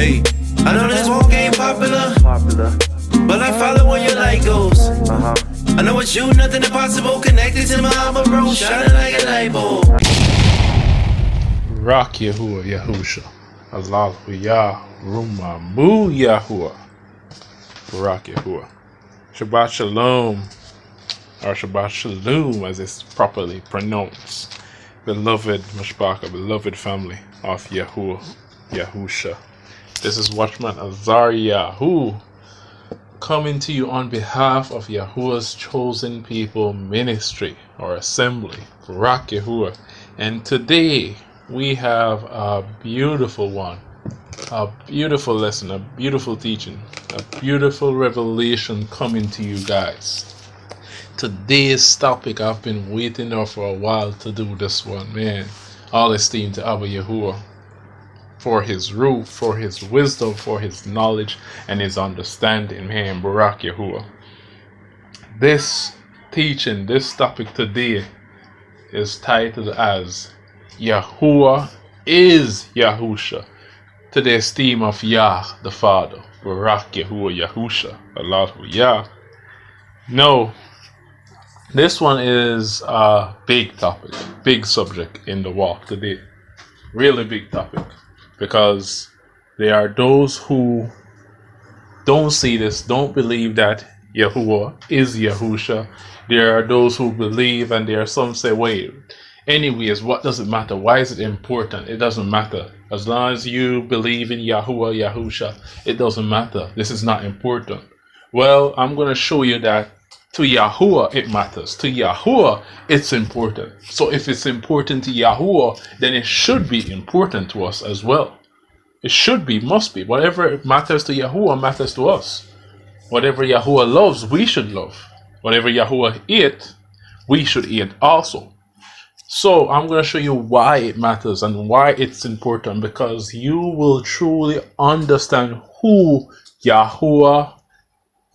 Hey, I know this walk ain't popular, but I follow where your light goes. I know it's you, nothing impossible. Connected to my armor, bro, shining like a light bulb. Barak Yahuwah Yahusha. Azaryyah RUMAMUYAHUAH. Barak Yahuwah. Shabbat Shalom, or Shabbat Shalom as it's properly pronounced. Beloved Mashbaka, beloved family of Yahuwah, Yahusha. This is Watchman Azaryahu coming to you on behalf of Yahuwah's chosen people ministry or assembly, Barak Yahuwah. And today we have a beautiful one, a beautiful lesson, a beautiful teaching, a beautiful revelation coming to you guys. Today's topic, I've been waiting there for a while to do this one, man. All esteem to Abba Yahuwah for his rule, for his wisdom, for his knowledge, and his understanding, man. Barak Yahuwah. This teaching, this topic today is titled as Yahuwah is Yahusha, to the esteem of Yah the Father. Barak Yahuwah Yahusha. Allahu Yah. No. This one is a big topic, big subject in the walk today. Really big topic. Because there are those who don't see this, don't believe that Yahuwah is Yahusha. There are those who believe, and there are some say, wait, anyways, what does it matter? Why is it important? It doesn't matter. As long as you believe in Yahuwah, Yahusha, it doesn't matter. This is not important. Well, I'm going to show you that to Yahuwah, it matters. To Yahuwah, it's important. So if it's important to Yahuwah, then it should be important to us as well. It should be, must be. Whatever matters to Yahuwah matters to us. Whatever Yahuwah loves, we should love. Whatever Yahuwah ate, we should eat also. So I'm going to show you why it matters and why it's important, because you will truly understand who Yahuwah,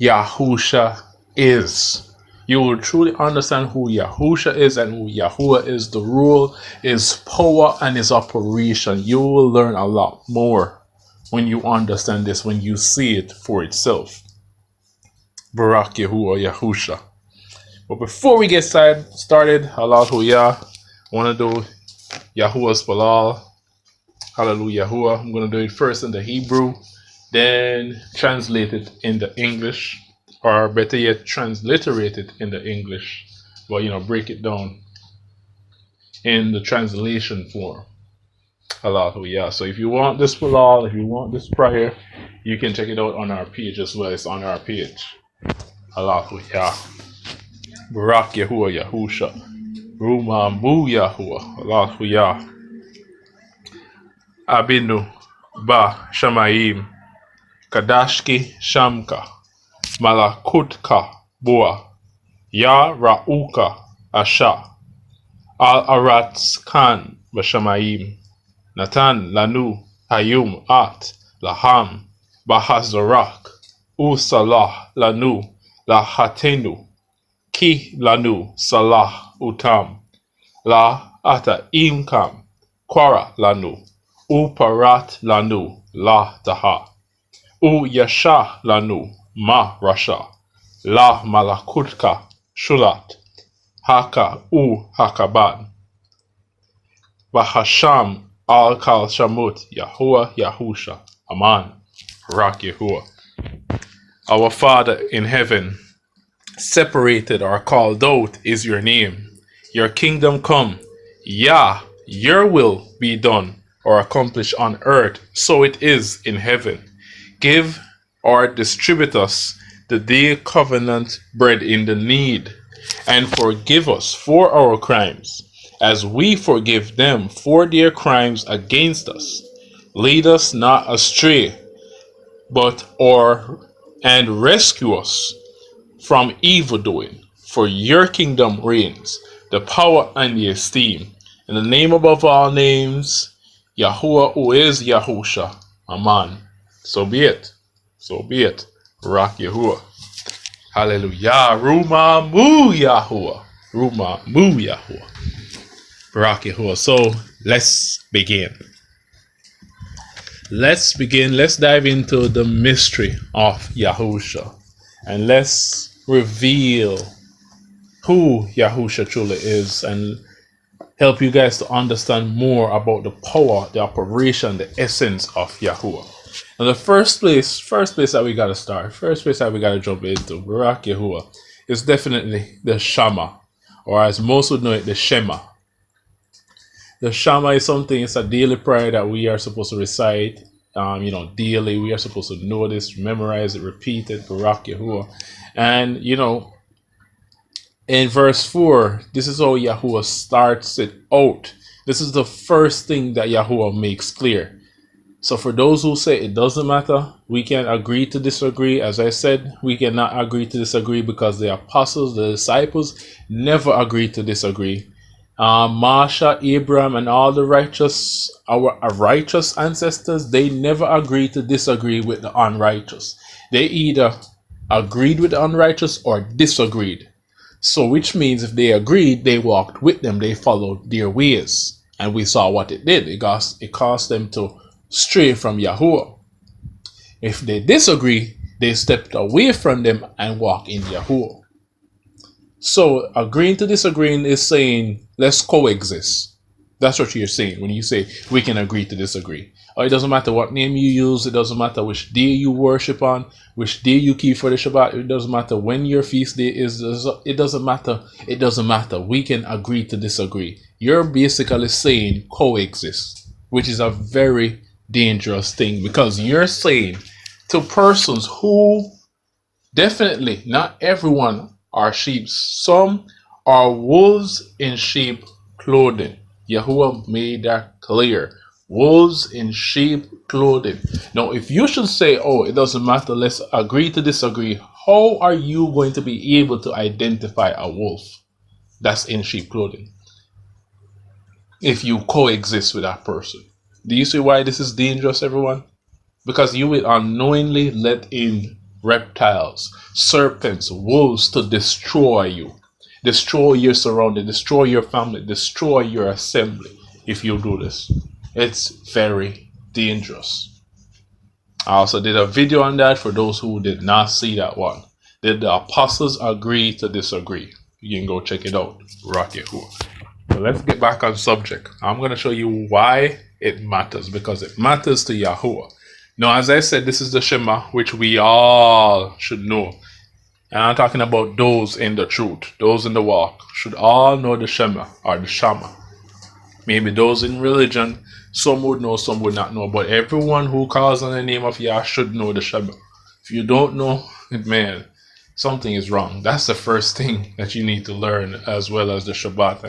Yahusha is. You will truly understand who Yahusha is and who Yahuwah is, the rule, his power, and his operation. You will learn a lot more when you understand this, when you see it for itself. Barak Yahuwah Yahusha. But before we get started, Hallelujah, I want to do Yahuwah's Balal. Hallelujah. I'm going to do it first in the Hebrew, then translate it in the English. Or better yet, transliterate it in the English. Well, break it down in the translation form. Hallelujah. So if you want this Balal, if you want this prayer, you can check it out on our page as well. It's on our page. Hallelujah. Barak Yahuwah Yahusha. RUMAMUYAHUAH. Hallelujah. Abinu Ba Shamayim. Kadashki Shamka. Malakutka Bua Ya Ra'uka Asha Al Aratz Khan Bashamayim Natan Lanu Hayum At Laham Bahazarak Usalah Lanu Lahatenu Ki Lanu Salah Utam La Ata Imkam Kwara Lanu Uparat Lanu La Taha U Yasha Lanu Ma Rasha La Malakutka Shulat Haka U Hakaban Bahasham Al Kal Shamut Yahuwah Yahusha. Aman. Barak Yahuwah. Our Father in heaven, separated or called out is your name. Your kingdom come. Yah, your will be done or accomplished on earth, so it is in heaven. Give or distribute us the day covenant bread in the need, and forgive us for our crimes, as we forgive them for their crimes against us. Lead us not astray, and rescue us from evil doing. For your kingdom reigns, the power and the esteem. In the name above all names, Yahuwah, who is Yahusha. Aman. So be it. So be it. Barak Yahuwah. Hallelujah. RUMAMUYAHUAH. RUMAMUYAHUAH. Barak Yahuwah. So let's begin. let's begin. Let's dive into the mystery of Yahusha, and let's reveal who Yahusha truly is, and help you guys to understand more about the power, the operation, the essence of Yahuwah. And the first place that we gotta start, first place that we gotta jump into, BARAK Yahuwah, is definitely the Shama, or as most would know it, the Shema. The Shama is something, it's a daily prayer that we are supposed to recite, daily. We are supposed to know this, memorize it, repeat it, BARAK Yahuwah. And, in verse 4, this is how Yahuwah starts it out. This is the first thing that Yahuwah makes clear. So for those who say it doesn't matter, we can agree to disagree. As I said, we cannot agree to disagree because the apostles, the disciples, never agreed to disagree. Masha, Abraham, and all the righteous, our righteous ancestors, they never agreed to disagree with the unrighteous. They either agreed with the unrighteous or disagreed. So which means if they agreed, they walked with them, they followed their ways. And we saw what it did. It caused them to stray from Yahuwah. If they disagree, they stepped away from them and walk in Yahuwah. So agreeing to disagreeing is saying, let's coexist. That's what you're saying when you say we can agree to disagree. Or it doesn't matter what name you use. It doesn't matter which day you worship on, which day you keep for the Shabbat. It doesn't matter when your feast day is. It doesn't matter. It doesn't matter. We can agree to disagree. You're basically saying coexist, which is a very dangerous thing, because you're saying to persons who definitely not everyone are sheep. Some are wolves in sheep clothing. Yahuwah made that clear. Wolves in sheep clothing. Now, if you should say, oh, it doesn't matter, let's agree to disagree, how are you going to be able to identify a wolf that's in sheep clothing if you coexist with that person? Do you see why this is dangerous, everyone? Because you will unknowingly let in reptiles, serpents, wolves to destroy you, destroy your surrounding, destroy your family, destroy your assembly. If you do this, it's very dangerous. I also did a video on that for those who did not see that one. Did the apostles agree to disagree? You can go check it out. BARAK Yahuwah. So let's get back on subject. I'm going to show you why it matters, because it matters to Yahuwah. Now, as I said, this is the Shema, which we all should know. And I'm talking about those in the truth, those in the walk, should all know the Shema or the Shama. Maybe those in religion, some would know, some would not know. But everyone who calls on the name of Yah should know the Shema. If you don't know it, man, something is wrong. That's the first thing that you need to learn, as well as the Shabbat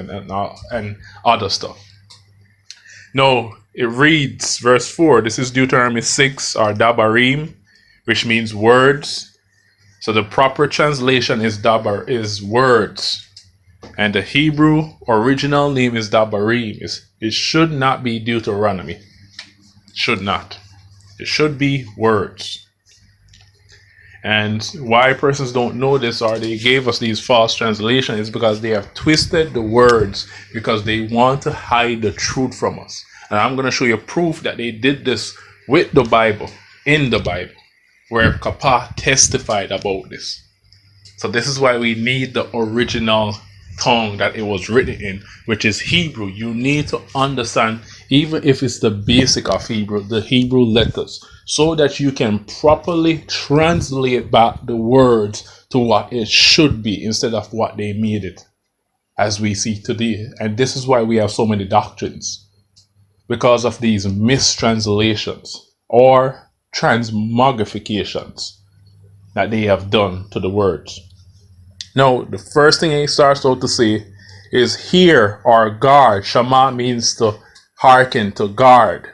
and other stuff. No, it reads, verse 4, this is Deuteronomy 6, or Dabarim, which means words. So the proper translation is Dabar, is words. And the Hebrew original name is Dabarim. It should not be Deuteronomy. It should not. It should be words. And why persons don't know this, or they gave us these false translations, is because they have twisted the words because they want to hide the truth from us. And I'm going to show you proof that they did this with the Bible, in the Bible, where Kappa testified about this. So this is why we need the original tongue that it was written in, which is Hebrew. You need to understand, even if it's the basic of Hebrew, the Hebrew letters, so that you can properly translate back the words to what it should be instead of what they made it, as we see today. And this is why we have so many doctrines, because of these mistranslations or transmogrifications that they have done to the words. Now, the first thing he starts out to say is hear or guard. Shama means to hearken, to guard.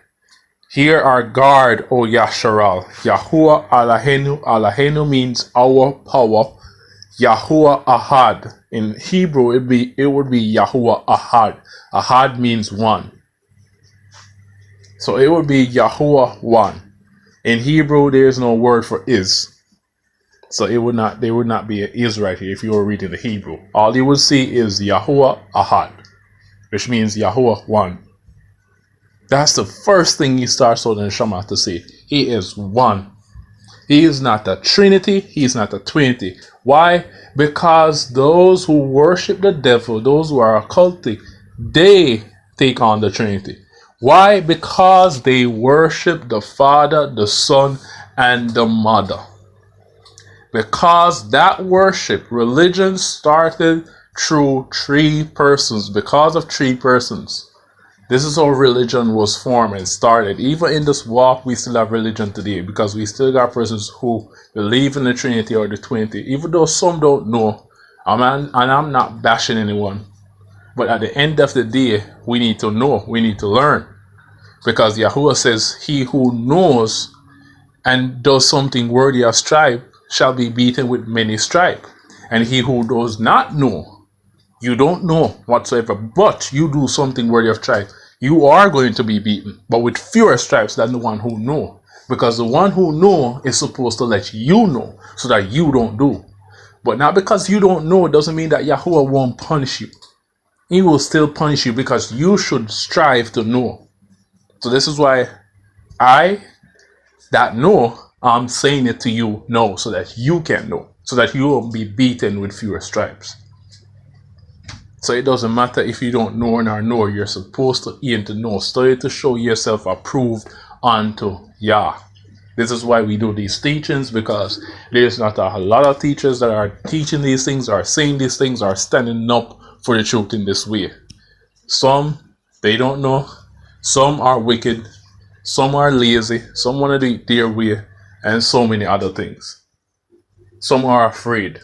Hear or guard, O Yasharal. Yahuwah Alahenu. Alahenu means our power. Yahuwah Ahad. In Hebrew, it would be Yahuwah Ahad. Ahad means one. So it would be Yahuwah one. In Hebrew, there is no word for is. So there would not be an is right here if you were reading the Hebrew. All you would see is Yahuwah Ahad, which means Yahuwah one. That's the first thing he starts out in Shema to say. He is one. He is not a trinity. He is not a trinity. Why? Because those who worship the devil, those who are occultic, they take on the trinity. Why? Because they worship the Father, the Son, and the Mother. Because that worship, religion started through three persons. Because of three persons. This is how religion was formed and started. Even in this walk, we still have religion today because we still got persons who believe in the Trinity or the Trinity, even though some don't know. And I'm not bashing anyone. But at the end of the day, we need to know, we need to learn. Because Yahuwah says, he who knows and does something worthy of stripe shall be beaten with many stripes. And he who does not know, you don't know whatsoever, but you do something worthy of stripe, you are going to be beaten, but with fewer stripes than the one who know. Because the one who know is supposed to let you know so that you don't do. But not because you don't know doesn't mean that Yahuwah won't punish you. He will still punish you because you should strive to know. So this is why I that know, I'm saying it to you now so that you can know. So that you will be beaten with fewer stripes. So it doesn't matter if you don't know or not know, you're supposed to aim to know. Study to show yourself approved unto Yah. This is why we do these teachings, because there's not a lot of teachers that are teaching these things, or saying these things, or standing up for the truth in this way. Some, they don't know. Some are wicked. Some are lazy. Some want to do it their way. And so many other things. Some are afraid.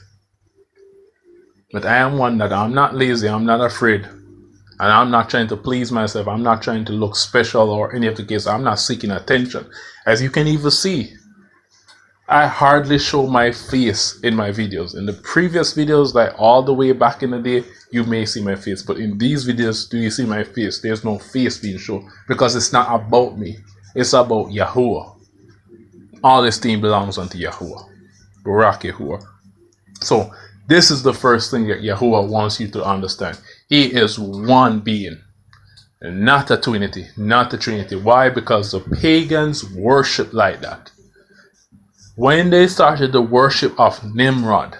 But I am one that I'm not lazy, I'm not afraid. And I'm not trying to please myself. I'm not trying to look special or any of the case. I'm not seeking attention. As you can even see, I hardly show my face in my videos. In the previous videos, like all the way back in the day, you may see my face. But in these videos, do you see my face? There's no face being shown. Because it's not about me. It's about Yahuwah. All esteem belongs unto Yahuwah. BARAK Yahuwah. So, this is the first thing that Yahuwah wants you to understand. He is one being, not a trinity, not a trinity. Why? Because the pagans worship like that. When they started the worship of Nimrod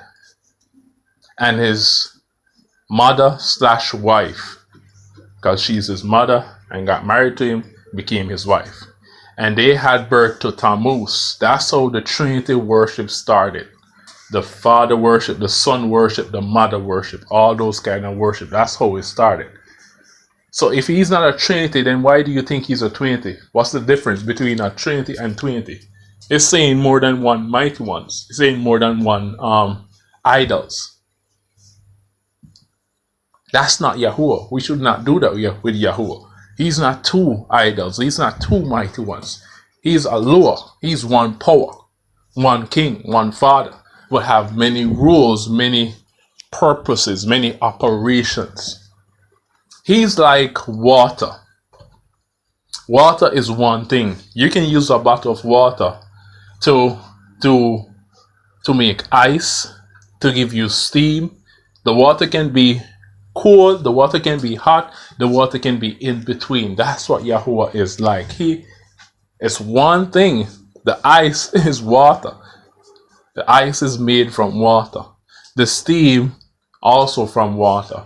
and his mother / wife, because she's his mother and got married to him, became his wife. And they had birth to Tammuz. That's how the Trinity worship started. The Father worship, the Son worship, the Mother worship, all those kind of worship. That's how it started. So if he's not a Trinity, then why do you think he's a Trinity? What's the difference between a Trinity and Trinity? It's saying more than one mighty ones. It's saying more than one idols. That's not Yahuwah. We should not do that with Yahuwah. He's not two idols. He's not two mighty ones. He's Allah. He's one power, one king, one father. Will have many rules, many purposes, many operations. He's like water. Water is one thing. You can use a bottle of water to make ice, to give you steam. The water can be cold, the water can be hot, the water can be in between. That's what Yahuwah is like. He is one thing. The ice is water. The ice is made from water. The steam also from water.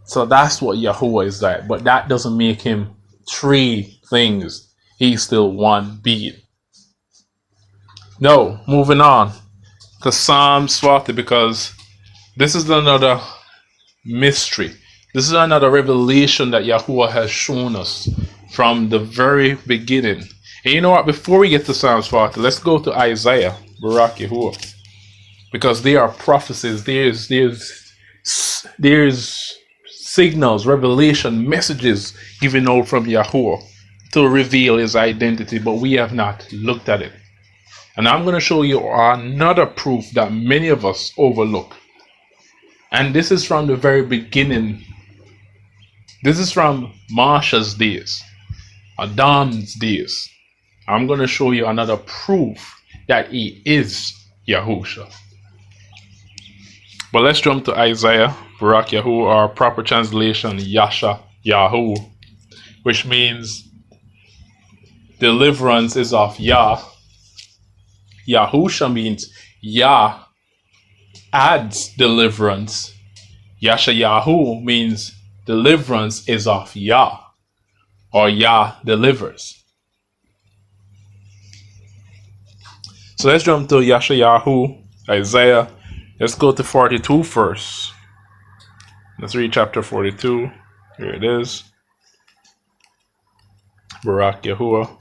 So that's what Yahuwah is like. But that doesn't make him three things. He's still one being. No, moving on to Psalms 40, because this is another mystery. This is another revelation that Yahuwah has shown us from the very beginning. And you know what? Before we get to Psalms 40, let's go to Isaiah, BARAK Yahuwah, because there are prophecies. There's signals, revelation, messages given out from Yahuwah to reveal his identity, but we have not looked at it. And I'm going to show you another proof that many of us overlook. And this is from the very beginning. This is from Marsha's days, Adam's days. I'm going to show you another proof that he is Yahusha. But let's jump to Isaiah, BARAK Yahu, or proper translation, YAHSHAY'S, which means deliverance is of Yah. Yahusha means Yah adds deliverance. YAHSHAY'Yahu means deliverance is of Yah, or Yah delivers. So let's jump to YAHSHAY'Yahu, Isaiah. Let's go to 42 first. Let's read chapter 42. Here it is. BARAK Yahuwah.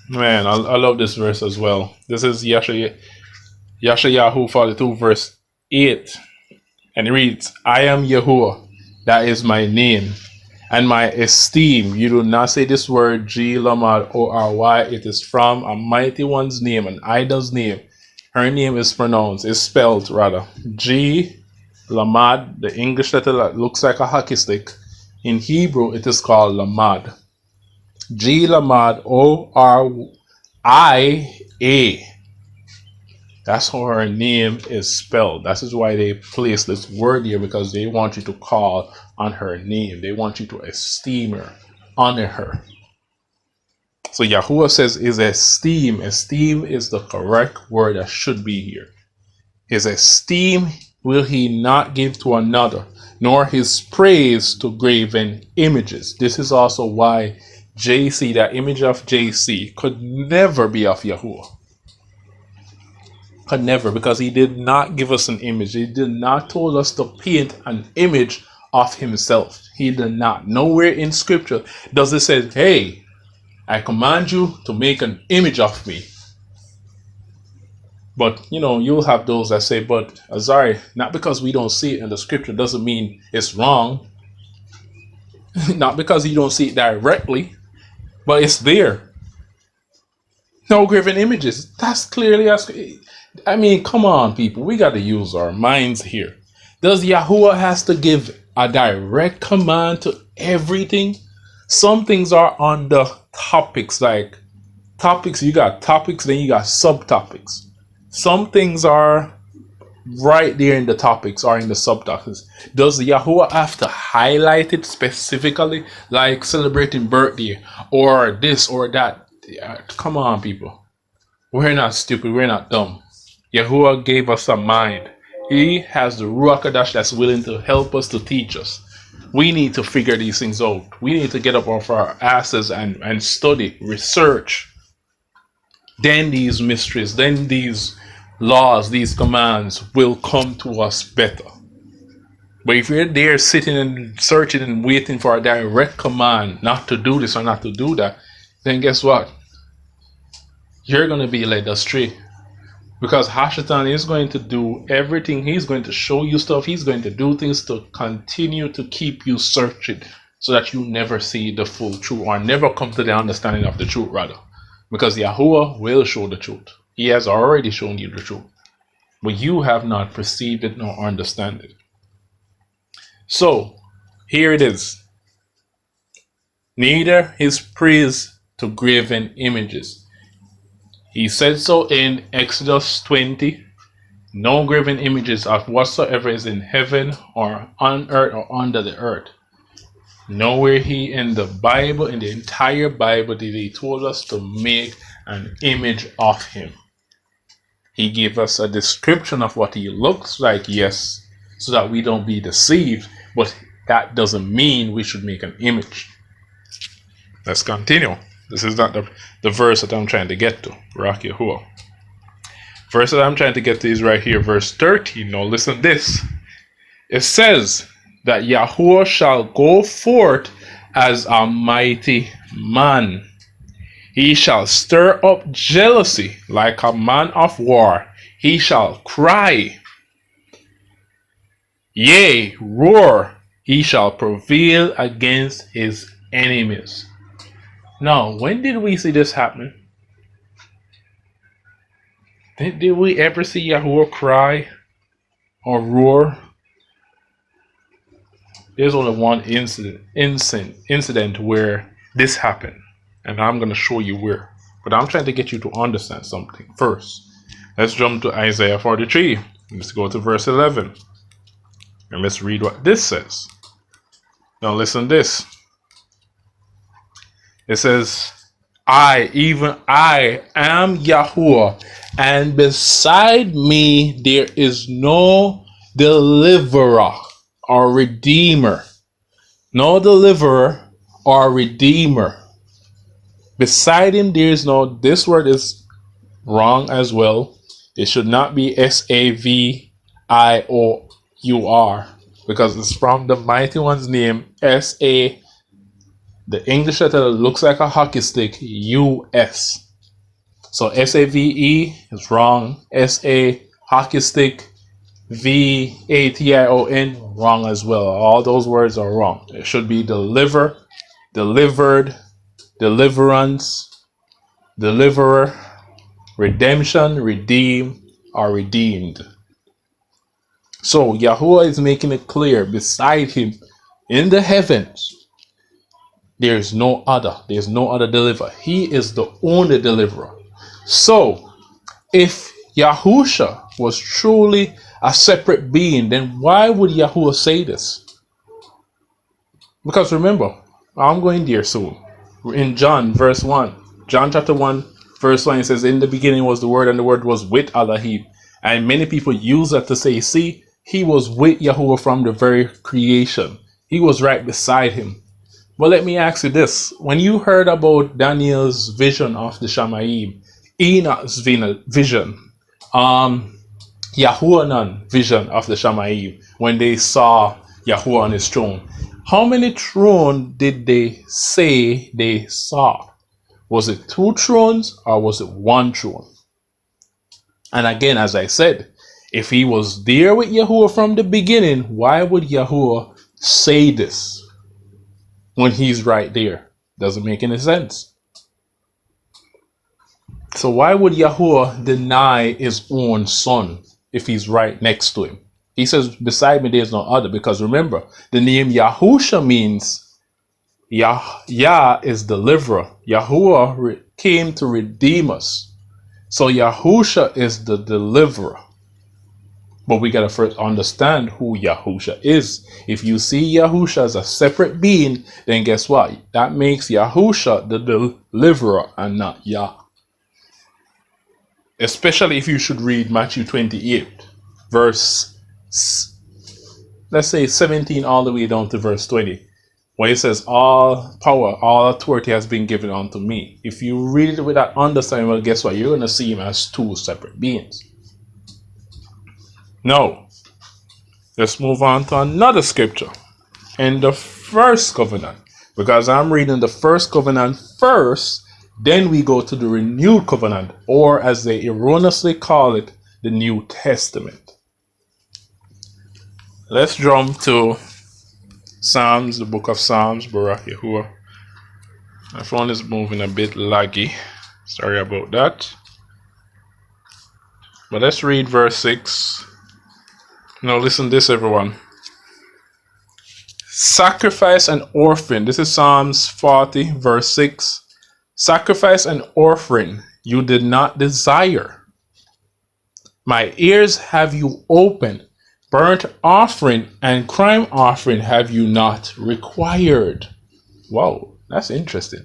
Man, I love this verse as well. This is YAHSHAY'Yahu 42 verse 8. And it reads, I am Yahuwah, that is my name, and my esteem. You do not say this word G, Lamad, O-R-Y. It is from a mighty one's name, an idol's name. Her name is pronounced, is spelled rather, G, Lamad, the English letter that looks like a hockey stick. In Hebrew, it is called Lamad. G, Lamad, O-R-I-A. That's how her name is spelled. That is why they place this word here, because they want you to call on her name. They want you to esteem her, honor her. So Yahuwah says is esteem. Esteem is the correct word that should be here. His esteem will he not give to another, nor his praise to graven images. This is also why JC, that image of JC, could never be of Yahuwah. Could never, because he did not give us an image. He did not told us to paint an image of himself. He did not. Nowhere in scripture does it say, hey, I command you to make an image of me. But, you know, you'll have those that say, but Azari, not because we don't see it in the scripture doesn't mean it's wrong. Not because you don't see it directly, but it's there. No graven images. That's clearly, I mean, come on, people. We got to use our minds here. Does Yahuwah has to give a direct command to everything? Some things are on the topics, like topics. You got topics, then you got subtopics. Some things are right there in the topics or in the subtopics. Does Yahuwah have to highlight it specifically, like celebrating birthday or this or that? Come on, people. We're not stupid. We're not dumb. Yahuwah gave us a mind. He has the Ruach Hadash that's willing to help us, to teach us. We need to figure these things out. We need to get up off our asses and study, research. Then these mysteries, then these laws, these commands will come to us better. But if you're there sitting and searching and waiting for a direct command not to do this or not to do that, then guess what? You're going to be led astray. Because Hashatan is going to do everything. He's going to show you stuff. He's going to do things to continue to keep you searching, so that you never see the full truth, or never come to the understanding of the truth, rather. Because Yahuwah will show the truth. He has already shown you the truth, but you have not perceived it nor understand it. So here it is. Neither his praise to graven images. He said so in Exodus 20. No graven images of whatsoever is in heaven or on earth or under the earth. Nowhere in the Bible, in the entire Bible, did he told us to make an image of him. He gave us a description of what he looks like, yes, so that we don't be deceived. But that doesn't mean we should make an image. Let's continue. This is not the verse that I'm trying to get to. BARAK Yahuwah. Verse that I'm trying to get to is right here, verse 13. Now listen to this. It says that Yahuwah shall go forth as a mighty man. He shall stir up jealousy like a man of war. He shall cry. Yea, roar. He shall prevail against his enemies. Now, when did we see this happen? Did we ever see Yahuwah cry or roar? There's only one incident where this happened, and I'm going to show you where. But I'm trying to get you to understand something first. Let's jump to Isaiah 43. Let's go to verse 11. And let's read what this says. Now listen this. It says, I, even I, am Yahuwah, and beside me there is no deliverer or redeemer. No deliverer or redeemer. Beside him there is no, this word is wrong as well. It should not be SAVIOUR, because it's from the Mighty One's name, SA. The English letter looks like a hockey stick, US. So SAVE is wrong. SA, hockey stick, VATION, wrong as well. All those words are wrong. It should be deliver, delivered, deliverance, deliverer, redemption, redeem, or redeemed. So Yahuwah is making it clear, beside him in the heavens, there's no other. There's no other deliverer. He is the only deliverer. So, if Yahusha was truly a separate being, then why would Yahuwah say this? Because remember, I'm going there soon. In John, verse 1. John chapter 1, verse 1, it says, in the beginning was the Word, and the Word was with Elohim. And many people use that to say, see, he was with Yahuwah from the very creation. He was right beside him. But let me ask you this. When you heard about Daniel's vision of the Shamayim, Enoch's vision, Yahuwah's vision of the Shamayim, when they saw Yahuwah on his throne, how many thrones did they say they saw? Was it 2 thrones or was it 1 throne? And again, as I said, if he was there with Yahuwah from the beginning, why would Yahuwah say this when he's right there? Doesn't make any sense. So why would Yahuwah deny his own son if he's right next to him? He says, beside me there's no other, because remember, the name Yahusha means Yah is deliverer. Yahuwah came to redeem us. So Yahusha is the deliverer. But we gotta first understand who Yahusha is. If you see Yahusha as a separate being, then guess what? That makes Yahusha the deliverer and not Yah. Especially if you should read Matthew 28, verse, let's say 17 all the way down to verse 20, where it says, all power, all authority has been given unto me. If you read it with that understanding, well, guess what? You're going to see him as 2 separate beings. Now, let's move on to another scripture in the first covenant, because I'm reading the first covenant first, then we go to the renewed covenant, or as they erroneously call it, the New Testament. Let's jump to Psalms, the book of Psalms, Barak Yahuwah. My phone is moving a bit laggy. Sorry about that. But let's read verse 6. Now listen to this, everyone. Sacrifice and offering. This is Psalms 40, verse 6. Sacrifice and offering you did not desire. My ears have you opened. Burnt offering and crime offering have you not required. Wow, that's interesting.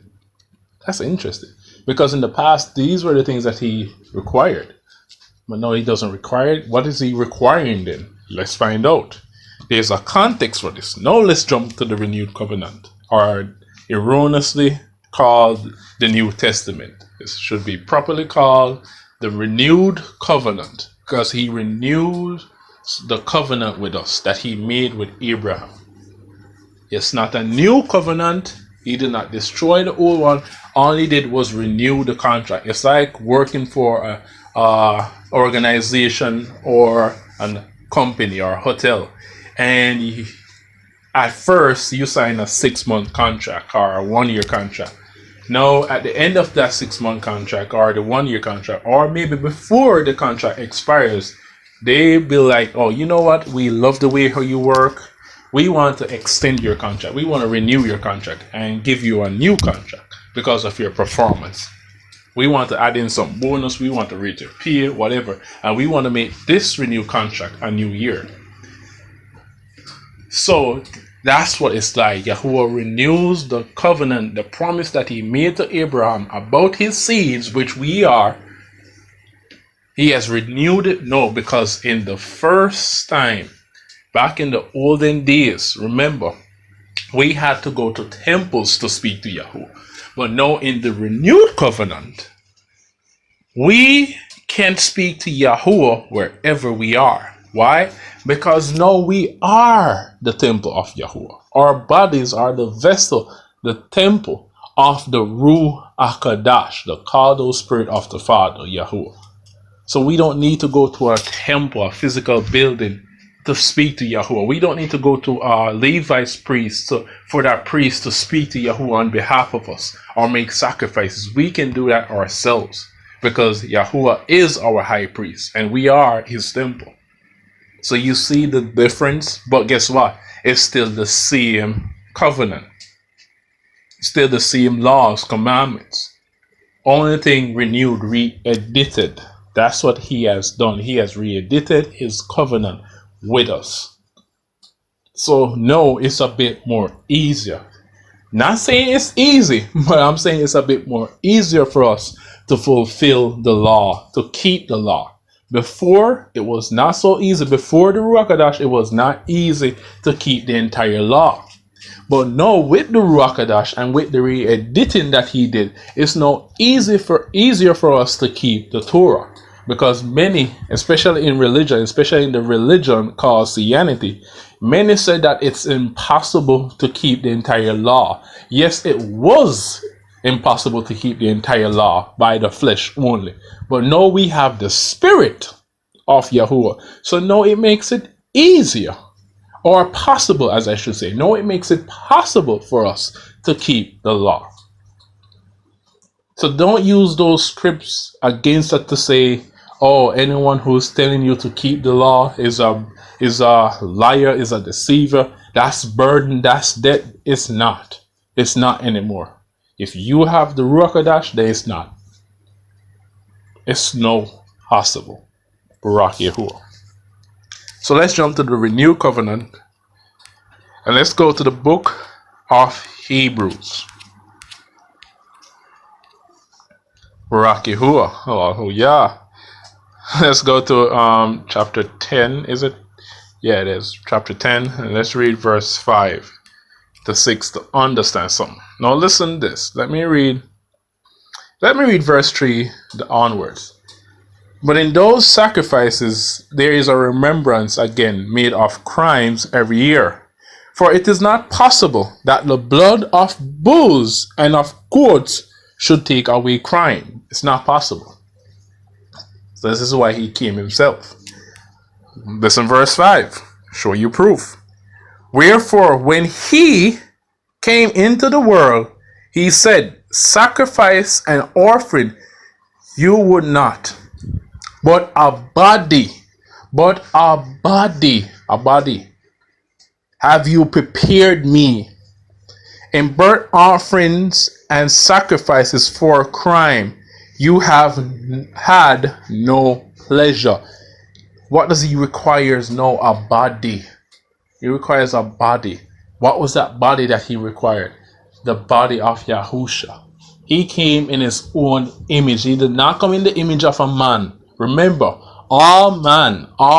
That's interesting. Because in the past, these were the things that he required. But now he doesn't require it. What is he requiring then? Let's find out. There's a context for this. Now let's jump to the renewed covenant, or erroneously called the New Testament. This should be properly called the renewed covenant, because he renewed the covenant with us that he made with Abraham. It's not a new covenant. He did not destroy the old one. All he did was renew the contract. It's like working for a organization or a company or a hotel, and at first you sign a 6-month contract or a 1-year contract. Now at the end of that 6-month contract or the 1-year contract, or maybe before the contract expires, they be like, oh, you know what, we love the way how you work, we want to extend your contract, we want to renew your contract and give you a new contract because of your performance. We want to add in some bonus, we want to rate your pay, whatever, and we want to make this renewed contract a new year. So That's what it's like. Yahuwah renews the covenant, the promise that he made to Abraham about his seeds, which we are. He has renewed it. No, because in the first time, back in the olden days, remember, we had to go to temples to speak to Yahuwah. But now in the renewed covenant, we can speak to Yahuwah wherever we are. Why? Because now we are the temple of Yahuwah. Our bodies are the vessel, the temple of the Ruach HaKodesh, the Kadosh Spirit of the Father, Yahuwah. So we don't need to go to a temple, a physical building, to speak to Yahuwah. We don't need to go to Levi's priest for that priest to speak to Yahuwah on behalf of us or make sacrifices. We can do that ourselves because Yahuwah is our high priest and we are his temple. So you see the difference, but guess what? It's still the same covenant. Still the same laws, commandments. Only thing renewed, re-edited. That's what he has done. He has re-edited his covenant with us. So no, it's a bit more easier. Not saying it's easy, but I'm saying it's a bit more easier for us to fulfill the law, to keep the law. Before, it was not so easy. Before the Ruach HaKodesh, it was not easy to keep the entire law. But now with the Ruach HaKodesh and with the re-editing that he did, it's now easier for us to keep the Torah. Because many, especially in religion, especially in the religion called Christianity, many said that it's impossible to keep the entire law. Yes, it was impossible to keep the entire law by the flesh only. But now we have the spirit of Yahuwah. So now it makes it easier, or possible, as I should say. Now it makes it possible for us to keep the law. So don't use those scripts against us to say, oh, anyone who's telling you to keep the law is a liar, is a deceiver. That's burden, that's debt. It's not. It's not anymore. If you have the Ruach HaKodesh, then it's not. It's no possible. Barak Yahuwah. So let's jump to the renewed covenant. And let's go to the book of Hebrews. Barak Yahuwah. Hallelujah. Let's go to chapter 10, is it? Yeah, it is. Chapter 10. And let's read verse 5 to 6 to understand something. Now listen to this. Let me read verse 3 onwards. But in those sacrifices there is a remembrance again made of crimes every year. For it is not possible that the blood of bulls and of goats should take away crime. It's not possible. So this is why he came himself. Listen, verse 5. Show you proof. Wherefore, when he came into the world, he said, sacrifice and offering you would not, but a body have you prepared me. In burnt offerings and sacrifices for crime you have had no pleasure. What does he requires now? A body. He requires a body. What was that body that he required? The body of Yahusha. He came in his own image. He did not come in the image of a man. Remember, all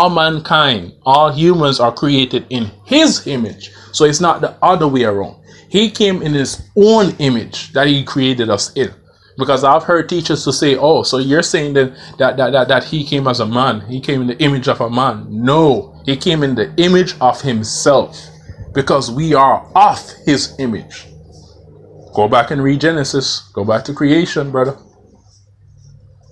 mankind, all humans are created in his image. So it's not the other way around. He came in his own image that he created us in. Because I've heard teachers to say, oh, so you're saying that he came as a man. He came in the image of a man. No, he came in the image of himself. Because we are of his image. Go back and read Genesis. Go back to creation, brother.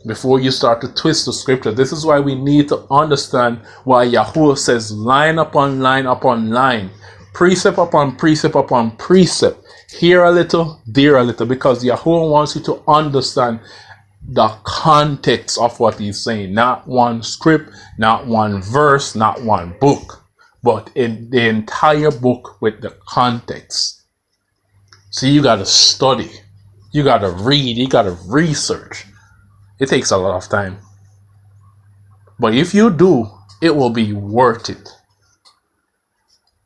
Before you start to twist the scripture. This is why we need to understand why Yahuwah says line upon line upon line. Precept upon precept upon precept. Here a little, there a little. Because Yahuwah wants you to understand the context of what he's saying. Not one script, not one verse, not one book. But in the entire book with the context. So you got to study. You got to read. You got to research. It takes a lot of time. But if you do, it will be worth it.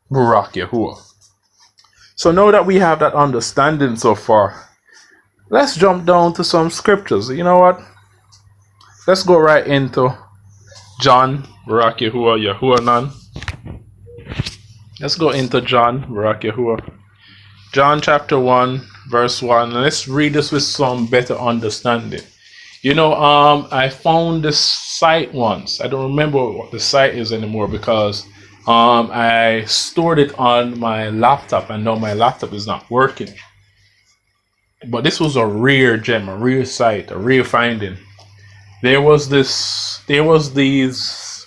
Barak Yahuwah. So now that we have that understanding so far, let's jump down to some scriptures. You know what? Let's go right into John, Barak Yahuwah, Yahuwah. Let's go into John, Barak Yahuwah. John chapter 1, verse 1. Let's read this with some better understanding. You know, I found this site once. I don't remember what the site is anymore because I stored it on my laptop and now my laptop is not working. But this was a rare gem, a rare site, a rare finding. There was these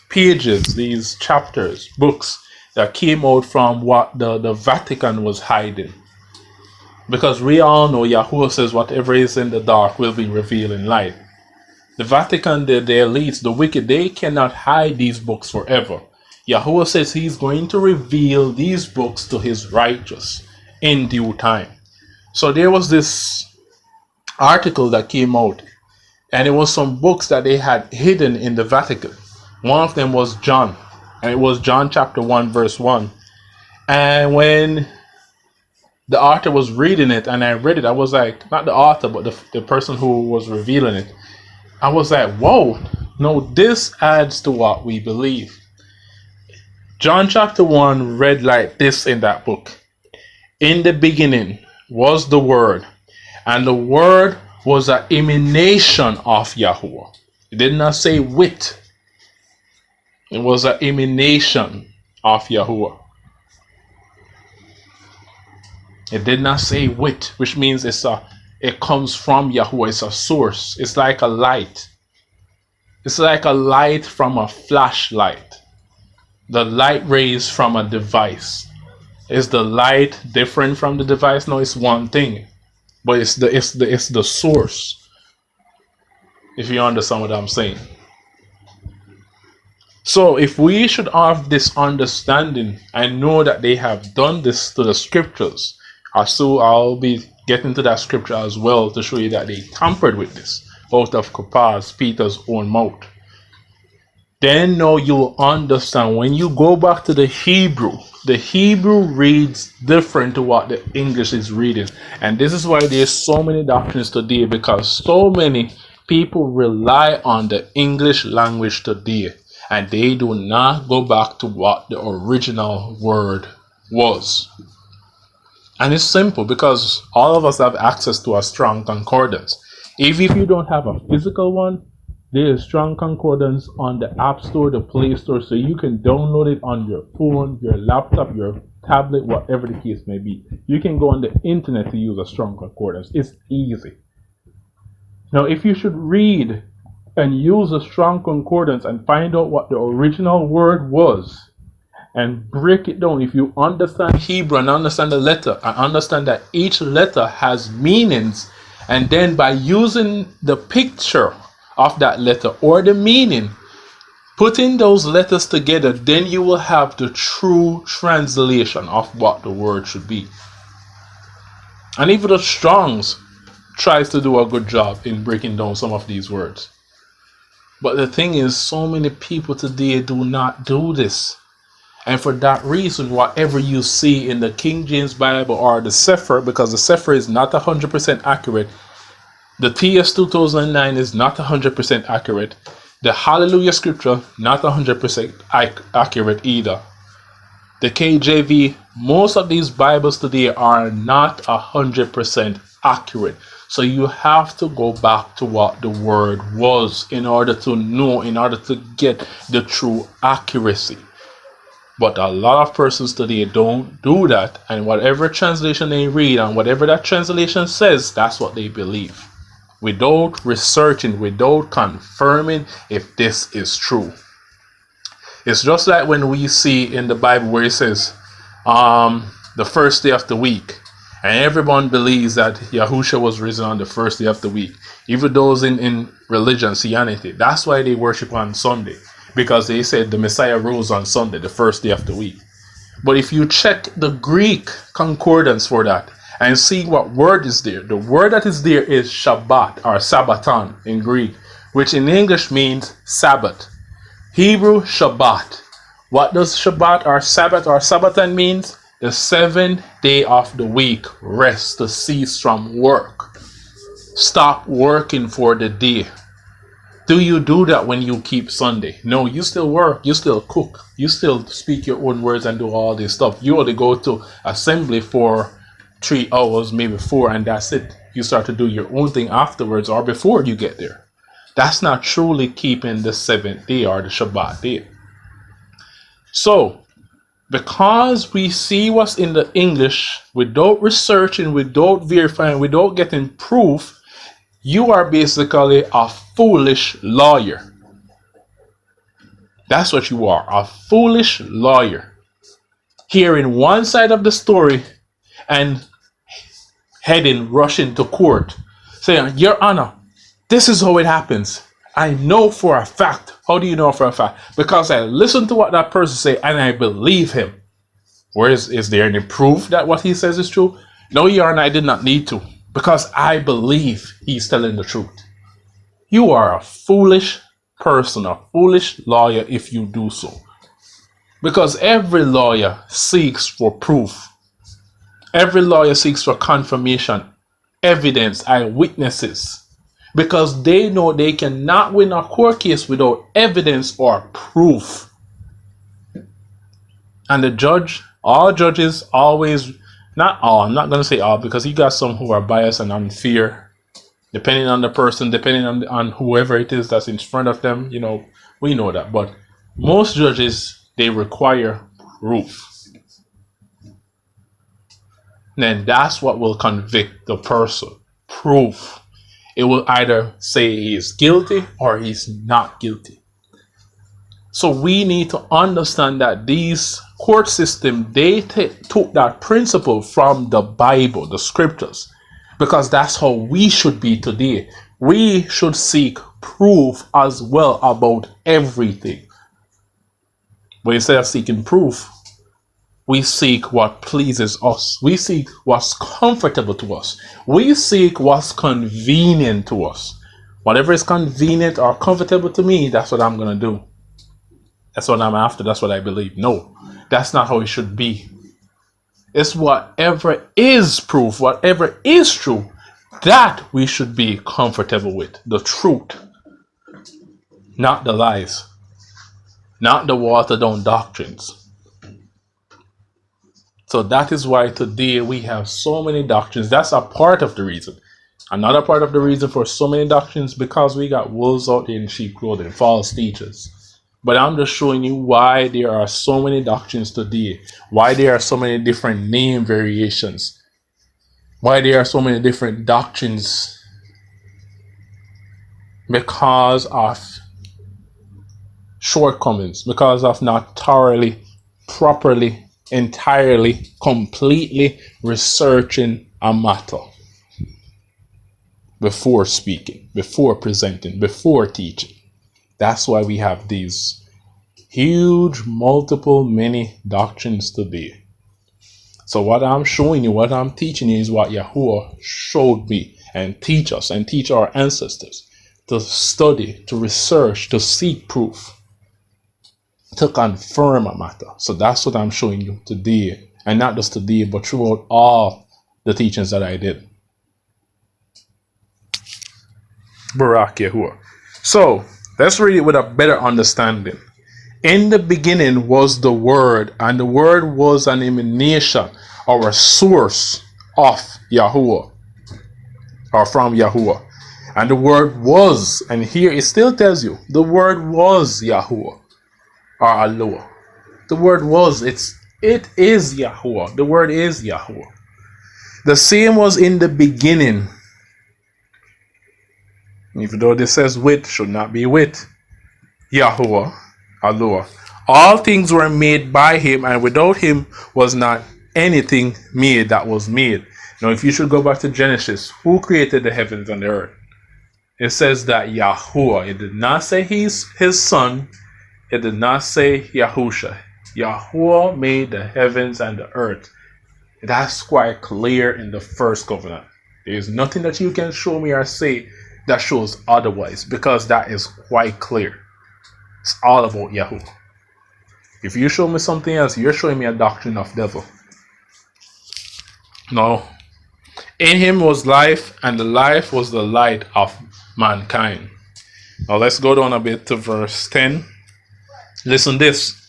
pages, these chapters, books that came out from what the Vatican was hiding. Because we all know Yahuwah says whatever is in the dark will be revealed in light. The Vatican, the elites, the wicked, they cannot hide these books forever. Yahuwah says he's going to reveal these books to his righteous in due time. So there was this article that came out, and it was some books that they had hidden in the Vatican. One of them was John, and it was John chapter 1, verse 1. And when the author was reading it and I read it, I was like, not the author, but the person who was revealing it. I was like, whoa, no, this adds to what we believe. John chapter 1 read like this in that book. In the beginning was the Word, and the Word was an emanation of Yahuwah. It did not say with. It was an emanation of Yahuwah. It did not say with, which means it comes from Yahuwah. It's a source. It's like a light. It's like a light from a flashlight. The light rays from a device. Is the light different from the device? No, it's one thing. But it's the source. If you understand what I'm saying. So if we should have this understanding and know that they have done this to the scriptures, so I'll be getting to that scripture as well to show you that they tampered with this out of Peter's own mouth. Then now you'll understand when you go back to the Hebrew reads different to what the English is reading. And this is why there's so many doctrines today, because so many people rely on the English language today and they do not go back to what the original word was. And it's simple because all of us have access to a strong concordance. Even if you don't have a physical one, there is strong concordance on the App Store, the Play Store, so you can download it on your phone, your laptop, your tablet, whatever the case may be. You can go on the internet to use a strong concordance. It's easy. Now, if you should read and use a strong concordance and find out what the original word was, and break it down. If you understand Hebrew and understand the letter, and understand that each letter has meanings, and then by using the picture of that letter or the meaning, putting those letters together, then you will have the true translation of what the word should be. And even the Strong's tries to do a good job in breaking down some of these words. But the thing is, so many people today do not do this. And for that reason, whatever you see in the King James Bible or the Sefer, because the Sefer is not 100% accurate, the TS 2009 is not 100% accurate, the Hallelujah Scripture not 100% accurate either. The KJV, most of these Bibles today are not 100% accurate. So you have to go back to what the word was in order to know, in order to get the true accuracy. But a lot of persons today don't do that, and whatever translation they read and whatever that translation says, that's what they believe, without researching, without confirming if this is true. It's just like when we see in the Bible where it says the first day of the week, and everyone believes that Yahusha was risen on the first day of the week. Even those in religion, Christianity, that's why they worship on Sunday. Because they said the Messiah rose on Sunday, the first day of the week. But if you check the Greek concordance for that and see what word is there, the word that is there is Shabbat or Sabbaton in Greek, which in English means Sabbath. Hebrew, Shabbat. What does Shabbat or Sabbath or Sabbaton means? The 7th day of the week, rest, to cease from work. Stop working for the day. Do you do that when you keep Sunday? No, you still work, you still cook, you still speak your own words and do all this stuff. You only go to assembly for 3 hours, maybe 4, and that's it. You start to do your own thing afterwards or before you get there. That's not truly keeping the 7th day or the Shabbat day. So, because we see what's in the English without researching, without verifying, without getting proof, you are basically a foolish lawyer. That's what you are, a foolish lawyer. Hearing one side of the story and rushing to court, saying, Your Honor, this is how it happens. I know for a fact. How do you know for a fact? Because I listened to what that person say and I believe him. Where is there any proof that what he says is true? No, Your Honor, I did not need to. Because I believe he's telling the truth. You are a foolish person, a foolish lawyer if you do so. Because every lawyer seeks for proof. Every lawyer seeks for confirmation, evidence, eyewitnesses. Because they know they cannot win a court case without evidence or proof. And the judge, all judges always, not all, I'm not going to say all, because you got some who are biased and unfair, depending on the person, depending on whoever it is that's in front of them, you know, we know that. But most judges, they require proof. Then that's what will convict the person. Proof. It will either say he is guilty or he's not guilty. So we need to understand that these court system, they took that principle from the Bible, the scriptures, because that's how we should be today. We should seek proof as well about everything. But instead of seeking proof, we seek what pleases us. We seek what's comfortable to us. We seek what's convenient to us. Whatever is convenient or comfortable to me, that's what I'm going to do. That's what I'm after. That's what I believe. No, that's not how it should be. It's whatever is proof, whatever is true, that we should be comfortable with. The truth. Not the lies. Not the watered down doctrines. So that is why today we have so many doctrines. That's a part of the reason. Another part of the reason for so many doctrines, because we got wolves out there in sheep clothing, false teachers. But I'm just showing you why there are so many doctrines today. Why there are so many different name variations. Why there are so many different doctrines. Because of shortcomings. Because of not thoroughly, properly, entirely, completely researching a matter before speaking, before presenting, before teaching. That's why we have these huge, many doctrines today. So what I'm showing you, what I'm teaching you is what Yahuwah showed me and teach us and teach our ancestors to study, to research, to seek proof, to confirm a matter. So that's what I'm showing you today. And not just today, but throughout all the teachings that I did. Barak Yahuwah. So let's read it with a better understanding. In the beginning was the Word, and the Word was an emanation or a source of Yahuwah, or from Yahuwah. And the Word was, and here it still tells you, the Word was Yahuwah. Or Allah. The word was, it is Yahuwah. The word is Yahuwah. The same was in the beginning. Even though this says with, should not be with. Yahuwah, Allah. All things were made by him, and without him was not anything made that was made. Now, if you should go back to Genesis, who created the heavens and the earth? It says that Yahuwah. It did not say he's his son. It did not say Yahusha. Yahuwah made the heavens and the earth. That's quite clear in the first covenant. There is nothing that you can show me or say that shows otherwise, because that is quite clear. It's all about Yahuwah. If you show me something else, you're showing me a doctrine of devil. No. In him was life, and the life was the light of mankind. Now let's go down a bit to verse 10. Listen this.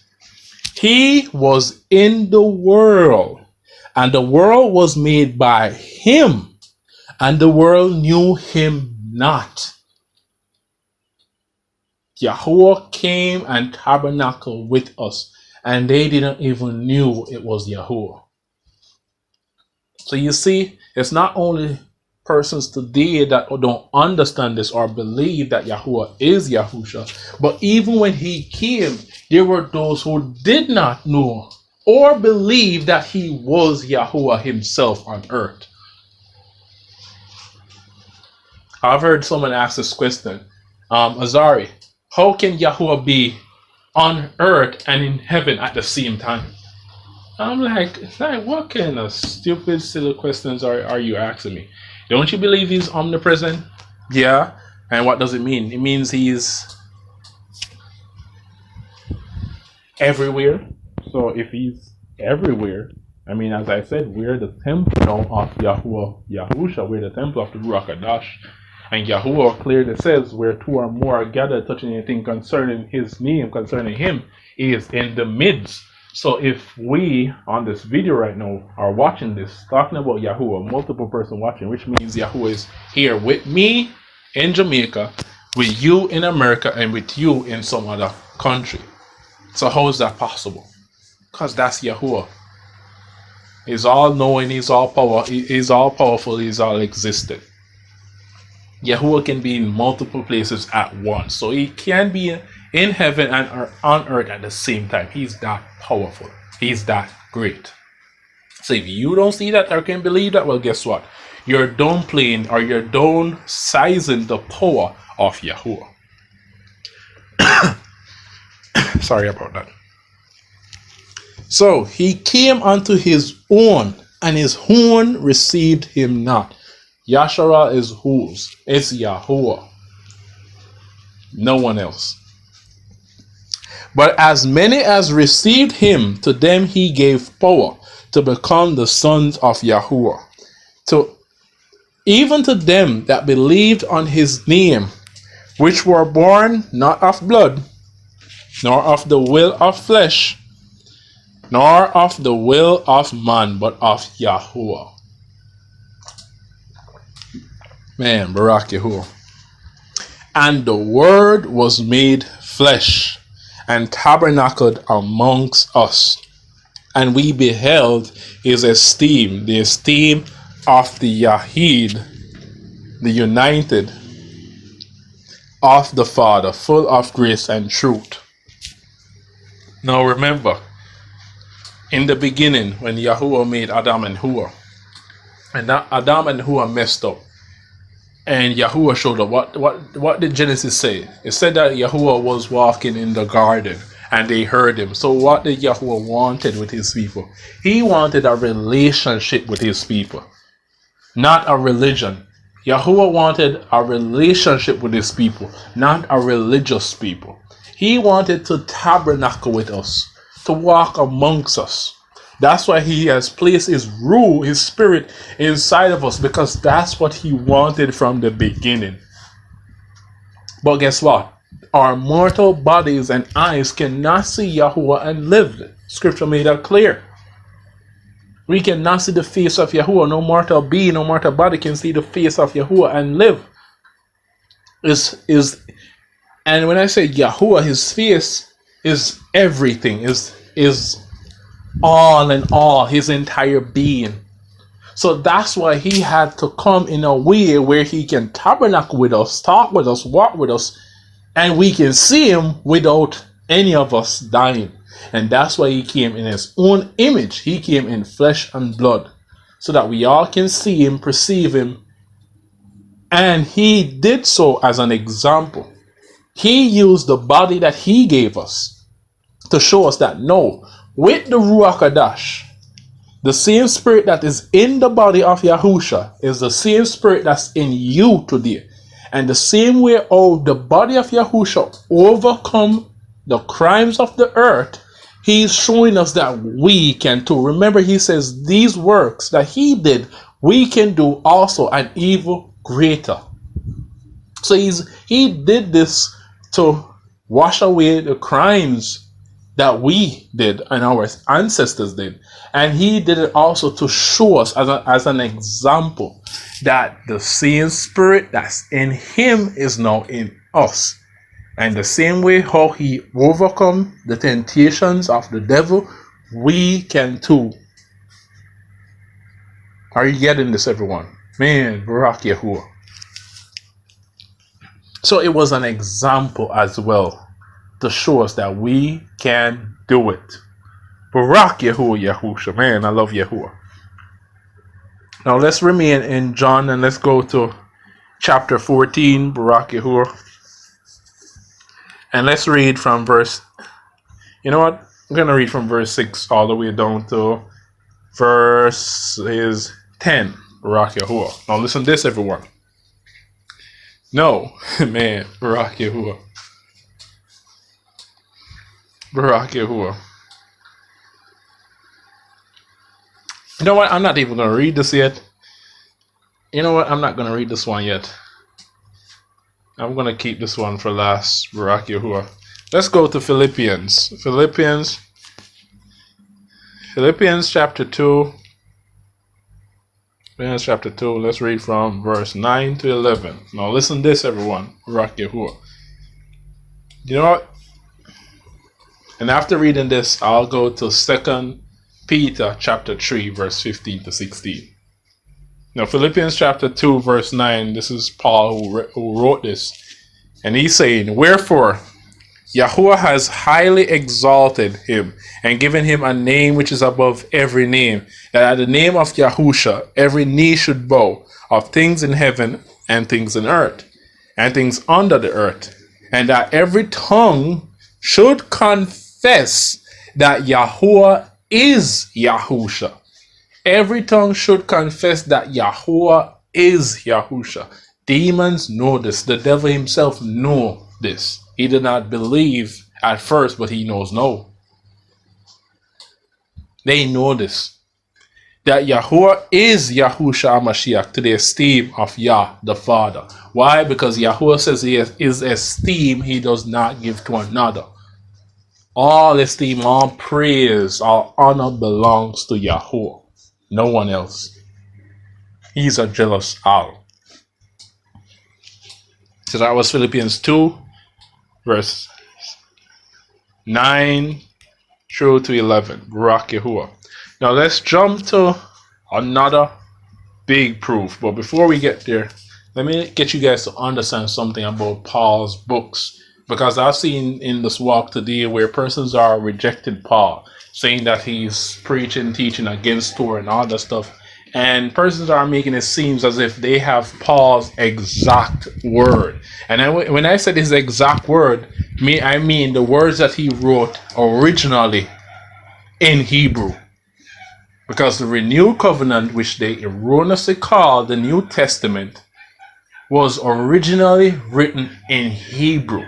He was in the world, and the world was made by him, and the world knew him not. Yahuwah came and tabernacled with us, and they didn't even knew it was Yahuwah. So you see, it's not only persons today that don't understand this or believe that Yahuwah is Yahusha, but even when he came, there were those who did not know or believe that he was Yahuwah himself on earth. I've heard someone ask this question, Azari, how can Yahuwah be on earth and in heaven at the same time? I'm like, what kind of stupid, silly questions are you asking me? Don't you believe he's omnipresent? Yeah. And what does it mean? It means he's everywhere. So if he's everywhere, I mean, as I said, we're the temple of Yahuwah, Yahusha. We're the temple of the Ruach HaKodesh. And Yahuwah clearly says, where two or more are gathered touching anything concerning his name, concerning him, is in the midst. So if we, on this video right now, are watching this, talking about Yahuwah, multiple person watching, which means Yahuwah is here with me in Jamaica, with you in America, and with you in some other country. So how is that possible? Because that's Yahuwah. He's all knowing, he's all power, he's all powerful, he's all existent. Yahuwah can be in multiple places at once. So he can be in heaven and on earth at the same time. He's that powerful. He's that great. So if you don't see that or can believe that, well, guess what? You're downplaying or you're downsizing the power of Yahuwah. Sorry about that. So he came unto his own, and his own received him not. Yahshua is whose? It's Yahuwah. No one else. But as many as received him, to them he gave power to become the sons of Yahuwah. Even to them that believed on his name, which were born not of blood, nor of the will of flesh, nor of the will of man, but of Yahuwah. Man, Barak Yahuwah. And the word was made flesh, and tabernacled amongst us. And we beheld his esteem, the esteem of the Yahid, the united of the Father, full of grace and truth. Now remember, in the beginning, when Yahuwah made Adam and Hua, and Adam and Hua messed up, and Yahuwah showed up. What did Genesis say? It said that Yahuwah was walking in the garden and they heard him. So what did Yahuwah wanted with his people? He wanted a relationship with his people, not a religion. Yahuwah wanted a relationship with his people, not a religious people. He wanted to tabernacle with us, to walk amongst us. That's why he has placed his rule, his spirit inside of us, because that's what he wanted from the beginning. But guess what? Our mortal bodies and eyes cannot see Yahuwah and live. Scripture made that clear. We cannot see the face of Yahuwah. No mortal being, no mortal body can see the face of Yahuwah and live. And when I say Yahuwah, his face is everything, is all in all, his entire being. So that's why he had to come in a way where he can tabernacle with us, talk with us, walk with us, and we can see him without any of us dying. And that's why he came in his own image. He came in flesh and blood, so that we all can see him, perceive him. And he did so as an example. He used the body that he gave us to show us that no, with the Ruach HaKodesh, the same spirit that is in the body of Yahusha is the same spirit that's in you today. And the same way the body of Yahusha overcome the crimes of the earth, He's showing us that we can too. Remember, he says these works that he did, we can do also, and even greater. So he did this to wash away the crimes that we did and our ancestors did. And he did it also to show us as an example that the same spirit that's in him is now in us. And the same way how he overcome the temptations of the devil, we can too. Are you getting this, everyone? Man, Barak Yahuwah. So it was an example as well to show us that we can do it. Barak Yahuwah, Yahusha. Man, I love Yahuwah. Now let's remain in John and let's go to chapter 14, Barak Yahuwah. And let's read from verse, you know what? I'm going to read from verse 6 all the way down to verse 10, Barak Yahuwah. Now listen to this, everyone. No, man, Barak Yahuwah. Barak Yahuwah. You know what? I'm not even going to read this yet. You know what? I'm not going to read this one yet. I'm going to keep this one for last. Barak Yahuwah. Let's go to Philippians. Philippians chapter 2. Philippians chapter 2. Let's read from verse 9 to 11. Now listen to this, everyone. Barak Yahuwah. You know what? And after reading this, I'll go to 2 Peter chapter 3, verse 15 to 16. Now, Philippians chapter 2, verse 9, this is Paul who wrote this. And he's saying, wherefore, Yahuwah has highly exalted him and given him a name which is above every name, that at the name of Yahusha, every knee should bow, of things in heaven and things in earth, and things under the earth, and that every tongue should confess that Yahuwah is Yahusha. Every tongue should confess that Yahuwah is Yahusha. Demons know this. The devil himself knows this. He did not believe at first, but he knows now. They know this. That Yahuwah is Yahusha HaMashiach to the esteem of Yah, the Father. Why? Because Yahuwah says he is esteem he does not give to another. All esteem, all praise, all honor belongs to Yahuwah. No one else. He's a jealous owl. So that was Philippians 2, verse 9 through to 11. Barak Yahuwah. Now let's jump to another big proof. But before we get there, let me get you guys to understand something about Paul's books. Because I've seen in this walk today where persons are rejecting Paul, saying that he's preaching, teaching against Torah and all that stuff. And persons are making it seem as if they have Paul's exact word. And when I said his exact word, I mean the words that he wrote originally in Hebrew. Because the renewed covenant, which they erroneously call the New Testament, was originally written in Hebrew.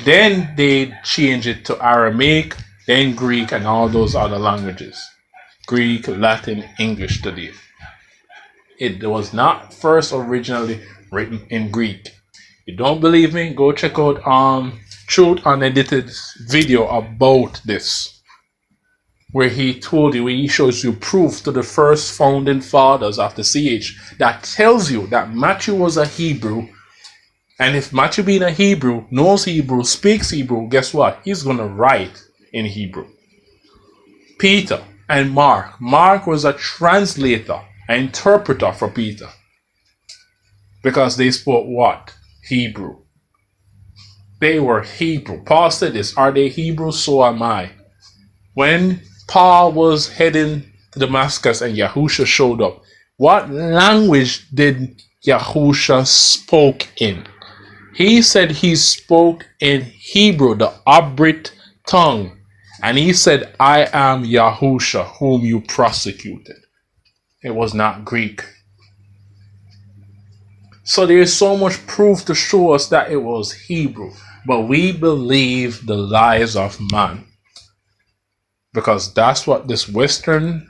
Then they changed it to Aramaic, then Greek, and all those other languages. Greek, Latin, English today. It was not first originally written in Greek. You don't believe me? Go check out Truth Unedited video about this, where he shows you proof to the first founding fathers of the CH that tells you that Matthew was a Hebrew. And if Matthew being a Hebrew, knows Hebrew, speaks Hebrew, guess what? He's going to write in Hebrew. Peter and Mark. Mark was a translator, an interpreter for Peter. Because they spoke what? Hebrew. They were Hebrew. Paul said this, are they Hebrew? So am I. When Paul was heading to Damascus and Yahusha showed up, what language did Yahusha spoke in? He said he spoke in Hebrew, the Abrit tongue. And he said, I am Yahusha, whom you persecuted. It was not Greek. So there is so much proof to show us that it was Hebrew. But we believe the lies of man. because that's what this Western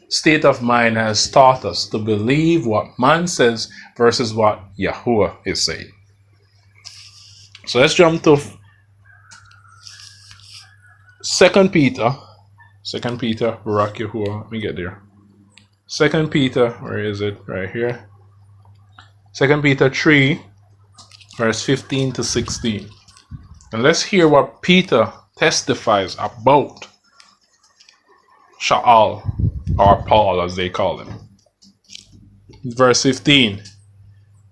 state of mind has taught us, to believe what man says versus what Yahuwah is saying. So let's jump to 2 Peter. 2 Peter, Barak Yahuwah. Let me get there. 2 Peter, where is it? Right here. 2 Peter 3, verse 15 to 16. And let's hear what Peter testifies about Sha'al, or Paul as they call him. Verse 15.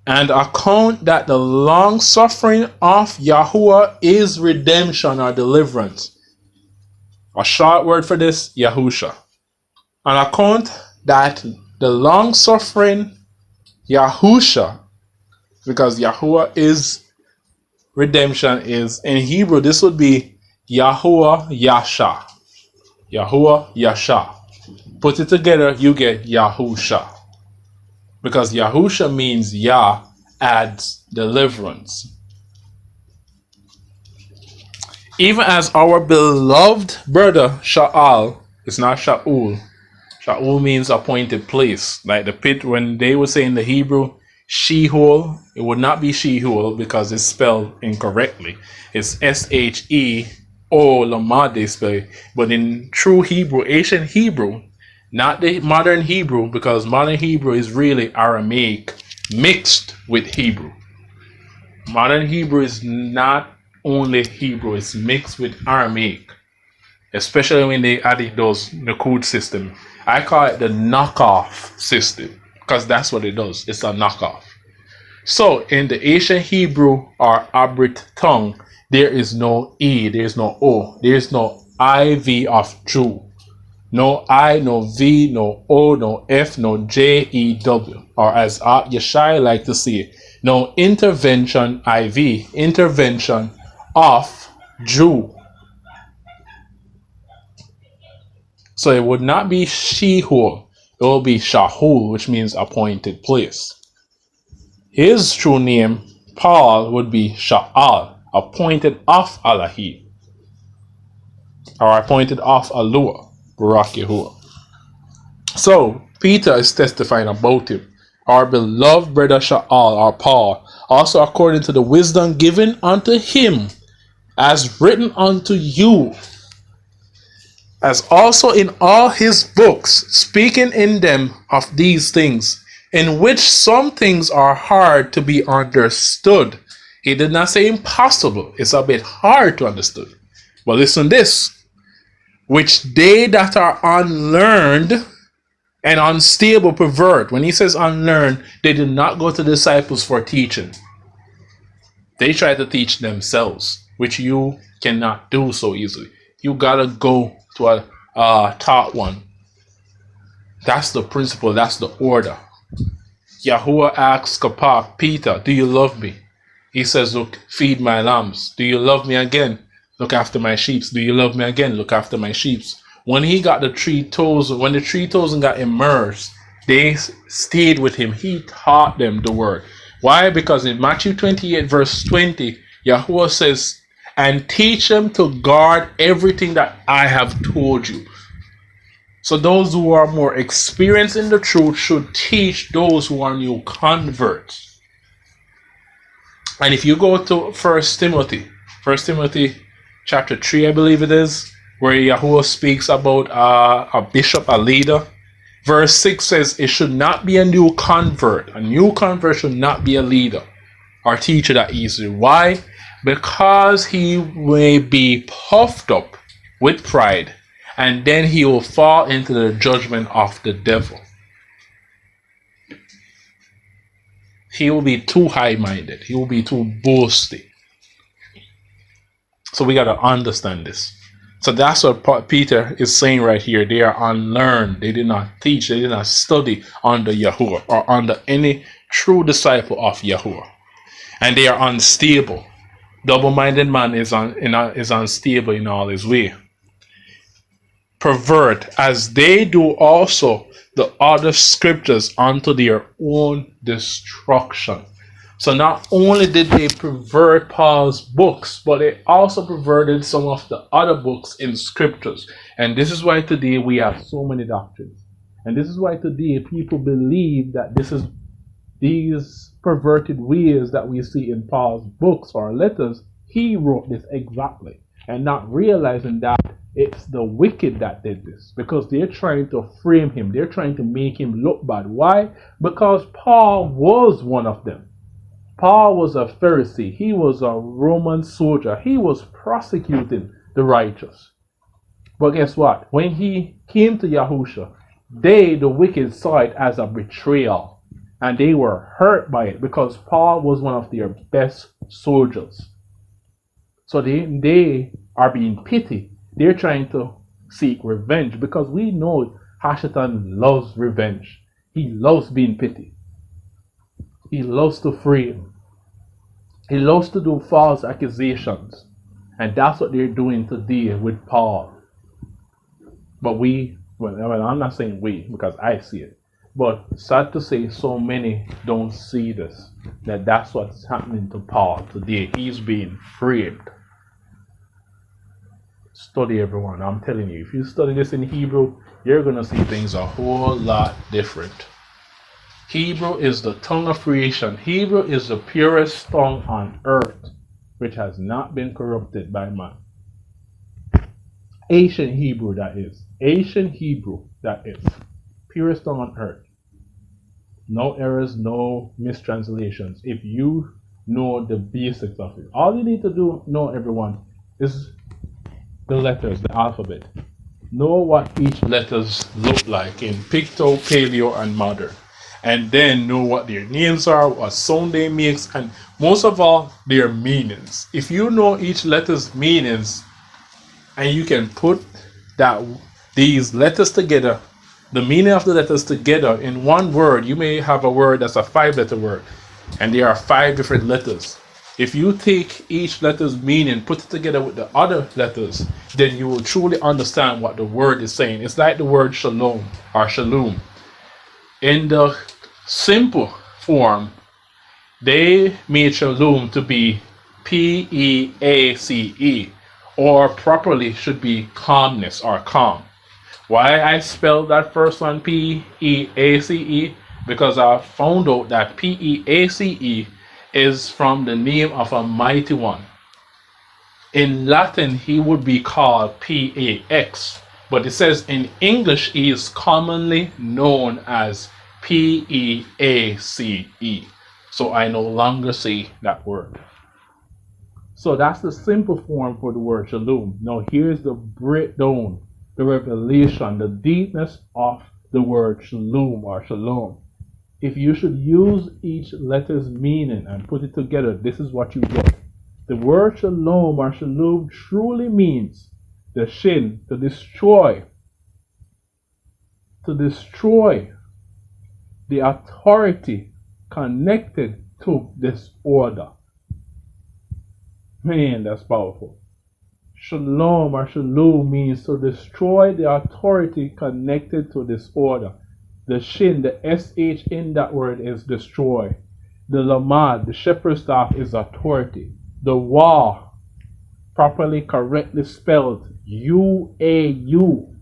And account that the long suffering of Yahuwah is redemption or deliverance. A short word for this, Yahusha. On account that the long suffering Yahusha, because Yahuwah is redemption, is in Hebrew, this would be Yahuwah Yahsha. Yahuwah Yahsha. Put it together, you get Yahusha. Because Yahusha means Yah adds deliverance. Even as our beloved brother Sha'al, it's not Sha'ul. Sha'ul means appointed place. Like the pit, when they would say in the Hebrew, Sheol, it would not be Sheol because it's spelled incorrectly. It's S-H-E-O, Lamad they spell it. But in true Hebrew, ancient Hebrew, not the modern Hebrew, because modern Hebrew is really Aramaic mixed with Hebrew. Modern Hebrew is not only Hebrew, it's mixed with Aramaic, especially when they added those Nakud system. I call it the knockoff system because that's what it does. It's a knockoff. So in the ancient Hebrew or Abrit tongue, there is no E, there is no O, there is no IV of Jew. No I, no V, no O, no F, no J, E, W. Or as Yahshai like to say, no intervention IV, intervention of Jew. So it would not be Sheol, it will be Shahul, which means appointed place. His true name, Paul, would be Sha'al, appointed of Allahi, or appointed of Alua. Barak Yahuwah. So Peter is testifying about him, our beloved brother Sha'al, or Paul, also according to the wisdom given unto him, as written unto you, as also in all his books, speaking in them of these things, in which some things are hard to be understood. He did not say impossible. It's a bit hard to understand. But listen this. Which they that are unlearned and unstable pervert. When he says unlearned, they did not go to disciples for teaching. They try to teach themselves, which you cannot do so easily. You gotta go to a taught one. That's the principle, that's the order. Yahuwah asks Peter, do you love me? He says, look, feed my lambs. Do you love me again? Look after my sheep. Do you love me again? Look after my sheep. When he got the 3,000, when the 3,000 got immersed, they stayed with him. He taught them the word. Why? Because in Matthew 28 verse 20, Yahuwah says, and teach them to guard everything that I have told you. So those who are more experienced in the truth should teach those who are new converts. And if you go to 1 Timothy chapter 3, I believe it is, where Yahuwah speaks about a bishop, a leader. Verse 6 says it should not be a new convert. A new convert should not be a leader or teacher that easily. Why? Because he may be puffed up with pride, and then he will fall into the judgment of the devil. He will be too high-minded. He will be too boasting. So we got to understand this. So that's what Peter is saying right here. They are unlearned. They did not teach. They did not study under Yahuwah or under any true disciple of Yahuwah. And they are unstable. Double-minded man is unstable in all his way. Pervert, as they do also the other scriptures unto their own destruction. So not only did they pervert Paul's books, but they also perverted some of the other books in scriptures. And this is why today we have so many doctrines. And this is why today people believe that these perverted ways that we see in Paul's books or letters, he wrote this exactly. And not realizing that it's the wicked that did this, because they're trying to frame him. They're trying to make him look bad. Why? Because Paul was one of them. Paul was a Pharisee. He was a Roman soldier. He was prosecuting the righteous. But guess what? When he came to Yahusha, the wicked, saw it as a betrayal. And they were hurt by it because Paul was one of their best soldiers. So they are being pitied. They're trying to seek revenge, because we know Hashatan loves revenge. He loves being pitied. He loves to frame. He loves to do false accusations. And that's what they're doing today with Paul. But I'm not saying we, because I see it. But sad to say, so many don't see this. That's what's happening to Paul today. He's being framed. Study, everyone. I'm telling you, if you study this in Hebrew, you're going to see things a whole lot different. Hebrew is the tongue of creation. Hebrew is the purest tongue on earth, which has not been corrupted by man. Ancient Hebrew, that is. Ancient Hebrew, that is. Purest tongue on earth. No errors, no mistranslations. If you know the basics of it. All you need to know, everyone, is the letters, the alphabet. Know what each letters look like in Picto, Paleo, and Modern. And then know what their names are, what sound they make, and most of all, their meanings. If you know each letter's meanings, and you can put these letters together, the meaning of the letters together in one word, you may have a word that's a 5-letter word, and there are 5 different letters. If you take each letter's meaning, put it together with the other letters, then you will truly understand what the word is saying. It's like the word shalom or shalom. In the simple form, they made shalom to be P-E-A-C-E, or properly should be calmness or calm. Why I spelled that first one P-E-A-C-E? Because I found out that P-E-A-C-E is from the name of a mighty one. In Latin, he would be called P-A-X, but it says in English, he is commonly known as P-E-A-C-E. So I no longer say that word. So that's the simple form for the word shalom. Now here's the breakdown, the revelation, the deepness of the word shalom or shalom. If you should use each letter's meaning and put it together, this is what you get. The word shalom or shalom truly means the shin, to destroy the authority connected to disorder. Man, that's powerful. Shalom or shalom means to destroy the authority connected to disorder. The shin, the SH in that word is destroy. The lamad, the shepherd's staff, is authority. The wah, properly, correctly spelled, U-A-U.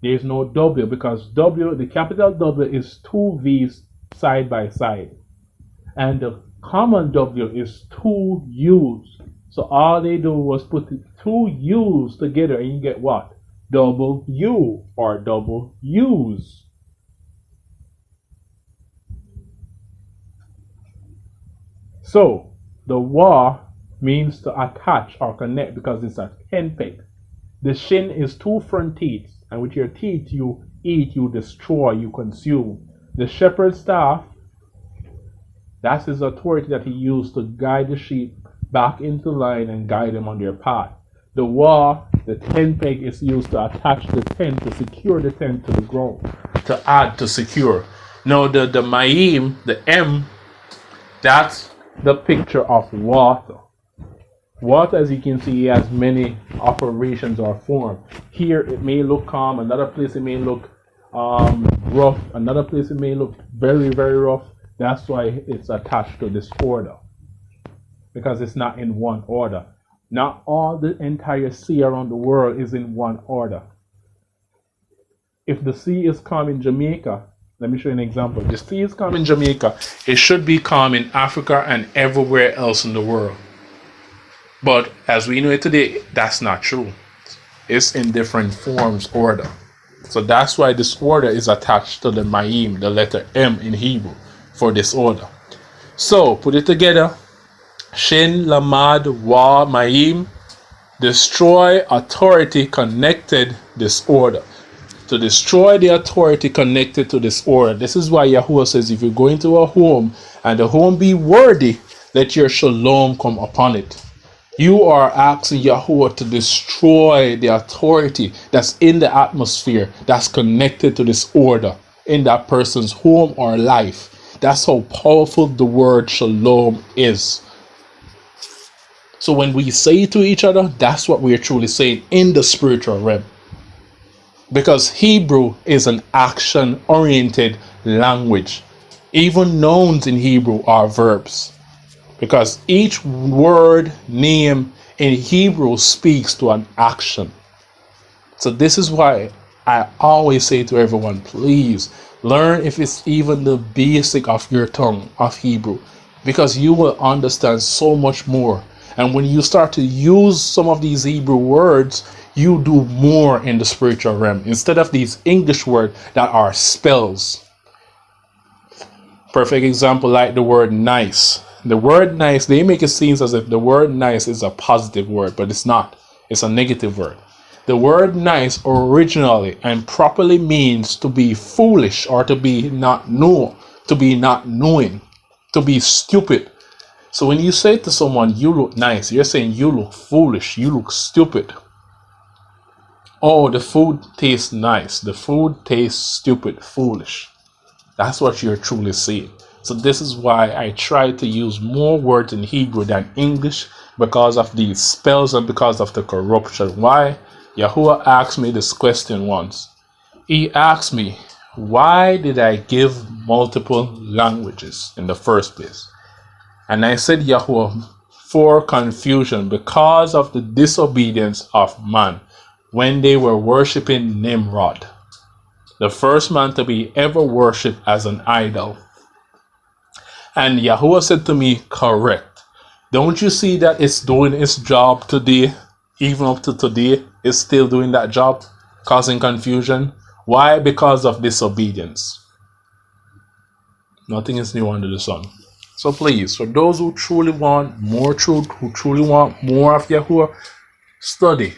There's no W, because W, the capital W is 2 V's side by side. And the common W is 2 U's. So all they do was put 2 U's together and you get what? Double U or double U's. So the wa means to attach or connect because it's a henpeck. The shin is 2 front teeth, and with your teeth you eat, you destroy, you consume. The shepherd's staff, that's his authority that he used to guide the sheep back into line and guide them on their path. The wa, the tent peg, is used to attach the tent, to secure the tent to the ground, to add, to secure. Now the mayim, the M, that's the picture of water. Water, as you can see, has many operations or form. Here it may look calm, another place it may look rough, another place it may look very, very rough. That's why it's attached to this order, because it's not in one order. Not all the entire sea around the world is in one order. If the sea is calm in Jamaica, let me show you an example. The sea is calm in Jamaica, it should be calm in Africa and everywhere else in the world. But as we know it today, that's not true. It's in different forms, order. So that's why this order is attached to the Mayim, the letter M in Hebrew, for this order. So put it together. Shin Lamad Wa Mayim. Destroy authority connected disorder. To destroy the authority connected to disorder. This is why Yahuwah says, if you go into a home and the home be worthy, let your shalom come upon it. You are asking Yahuwah to destroy the authority that's in the atmosphere that's connected to this order in that person's home or life. That's how powerful the word shalom is. So when we say to each other, that's what we're truly saying in the spiritual realm. Because Hebrew is an action-oriented language. Even nouns in Hebrew are verbs. Because each word, name in Hebrew speaks to an action. So this is why I always say to everyone, please learn if it's even the basic of your tongue of Hebrew, because you will understand so much more. And when you start to use some of these Hebrew words, you do more in the spiritual realm instead of these English words that are spells. Perfect example, like the word nice. The word nice, they make it seem as if the word nice is a positive word, but it's not. It's a negative word. The word nice originally and properly means to be foolish or to be not know, to be not knowing, to be stupid. So when you say to someone, you look nice, you're saying you look foolish, you look stupid. Oh, the food tastes nice. The food tastes stupid, foolish. That's what you're truly saying. So this is why I try to use more words in Hebrew than English, because of these spells and because of the corruption. Why? Yahuwah asked me this question once. He asked me, why did I give multiple languages in the first place? And I said, Yahuwah, for confusion, because of the disobedience of man, when they were worshipping Nimrod, the first man to be ever worshipped as an idol. And Yahuwah said to me, correct. Don't you see that it's doing its job today? Even up to today, it's still doing that job, causing confusion. Why? Because of disobedience. Nothing is new under the sun. So please, for those who truly want more truth, who truly want more of Yahuwah, study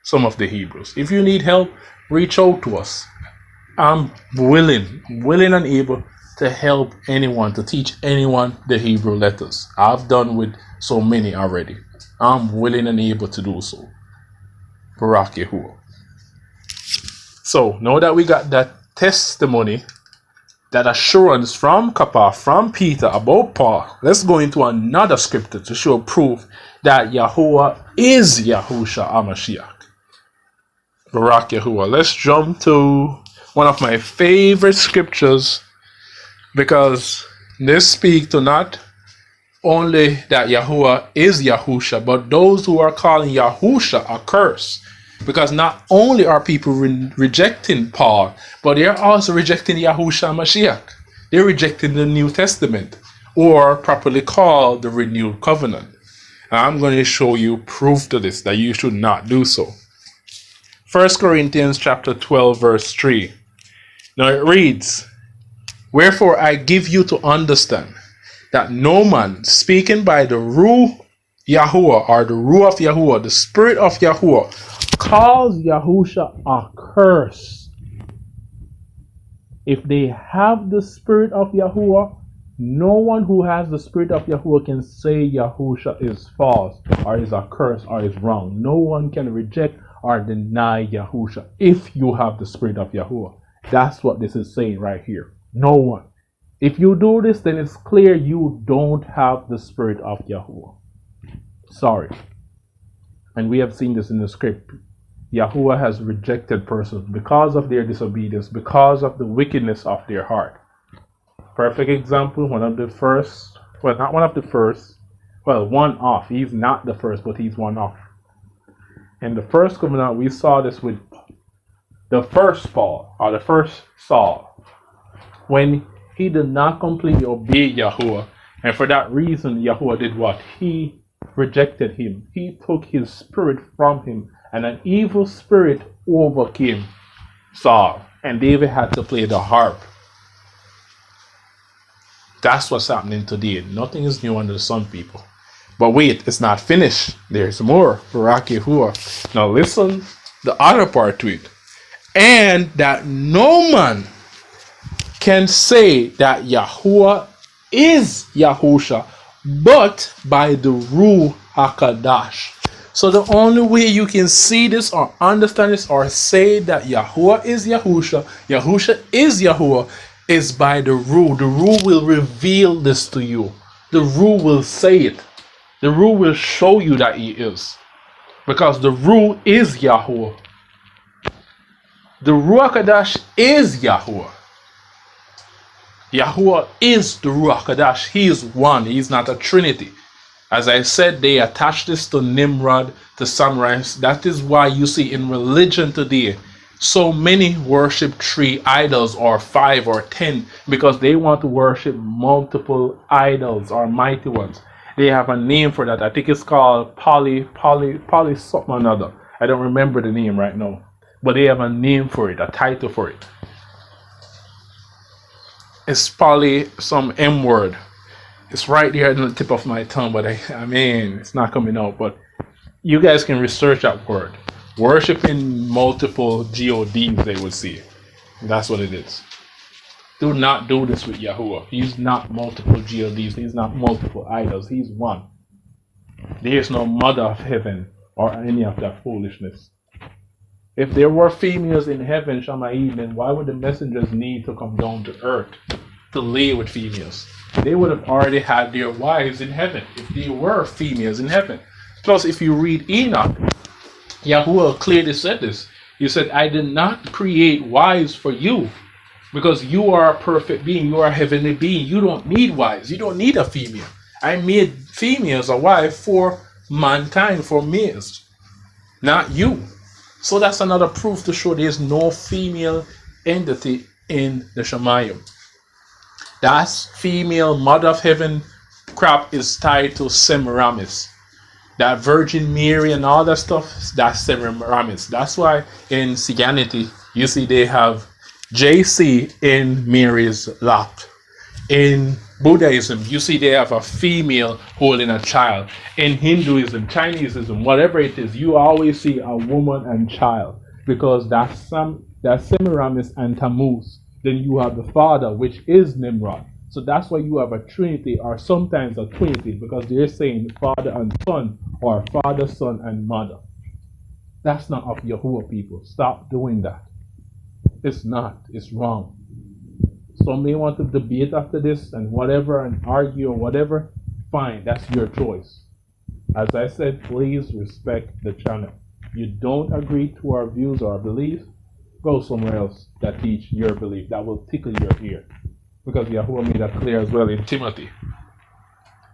some of the Hebrews. If you need help, reach out to us. I'm willing and able to help anyone, to teach anyone the Hebrew letters. I've done with so many already. I'm willing and able to do so. BARAK YAHUAH. So now that we got that testimony, that assurance from Kappa, from Peter about Paul, let's go into another scripture to show proof that Yahuwah is Yahusha HaMashiach. BARAK YAHUAH. Let's jump to one of my favorite scriptures, because they speak to not only that Yahuwah is Yahusha, but those who are calling Yahusha a curse. Because not only are people rejecting Paul, but they're also rejecting Yahusha HaMashiach. They're rejecting the New Testament, or properly called the Renewed Covenant. And I'm going to show you proof to this, that you should not do so. 1 Corinthians chapter 12, verse 3. Now it reads, wherefore I give you to understand that no man speaking by the Ruh Yahuwah, or the Ruh of Yahuwah, the Spirit of Yahuwah, calls Yahusha a curse. If they have the Spirit of Yahuwah, no one who has the Spirit of Yahuwah can say Yahusha is false, or is a curse, or is wrong. No one can reject or deny Yahusha if you have the Spirit of Yahuwah. That's what this is saying right here. No one. If you do this, then it's clear you don't have the Spirit of Yahuwah. Sorry. And we have seen this in the script. Yahuwah has rejected persons because of their disobedience, because of the wickedness of their heart. Perfect example, one of the first, well, not one of the first, well, one off. He's not the first, but he's one off. In the first coming out, we saw this with the first Paul, or the first Saul, when he did not completely obey Yahuwah. And for that reason, Yahuwah did what? He rejected him. He took his spirit from him, and an evil spirit overcame Saul. And David had to play the harp. That's what's happening today. Nothing is new under the sun, people. But wait, it's not finished. There's more. BARAK YAHUAH. Now listen the other part to it. And that no man can say that Yahuwah is Yahusha, but by the Ruach HaKodesh. So the only way you can see this or understand this or say that Yahuwah is Yahusha, Yahusha is Yahuwah, is by the Ruach. The Ruach will reveal this to you. The Ruach will say it. The Ruach will show you that he is. Because the Ruach is Yahuwah. The Ruach HaKodesh is Yahuwah. Yahuwah is the Ruach HaKodesh. He is one. He is not a trinity. As I said, they attach this to Nimrod, to Samrais. That is why you see in religion today, so many worship 3 idols or 5 or 10, because they want to worship multiple idols or mighty ones. They have a name for that. I think it's called poly something or another. I don't remember the name right now. But they have a name for it, a title for it. It's probably some M word. It's right there on the tip of my tongue, but I mean, it's not coming out. But you guys can research that word. Worshipping multiple gods, they would see. That's what it is. Do not do this with Yahuwah. He's not multiple gods. He's not multiple idols. He's one. There is no mother of heaven or any of that foolishness. If there were females in heaven, Shammai, then why would the messengers need to come down to earth to lay with females? They would have already had their wives in heaven if there were females in heaven. Plus, if you read Enoch, Yahuwah clearly said this. He said, I did not create wives for you because you are a perfect being. You are a heavenly being. You don't need wives. You don't need a female. I made females a wife for mankind, for males, not you. So that's another proof to show there's no female entity in the Shemayim. That's female mother of heaven crap is tied to Semiramis. That Virgin Mary and all that stuff, that's Semiramis. That's why in Siganity, you see they have JC in Mary's lap. In Buddhism, you see they have a female holding a child. In Hinduism, Chineseism, whatever it is, you always see a woman and child, because that's Semiramis and Tammuz. Then you have the father, which is Nimrod. So that's why you have a trinity, or sometimes a trinity, because they're saying father and son, or father, son, and mother. That's not of Yahuwah, people. Stop doing that. It's not. It's wrong. Some may want to debate after this and whatever and argue or whatever. Fine, that's your choice. As I said, please respect the channel. You don't agree to our views or our beliefs, go somewhere else that teach your belief. That will tickle your ear. Because Yahuwah made that clear as well in Timothy.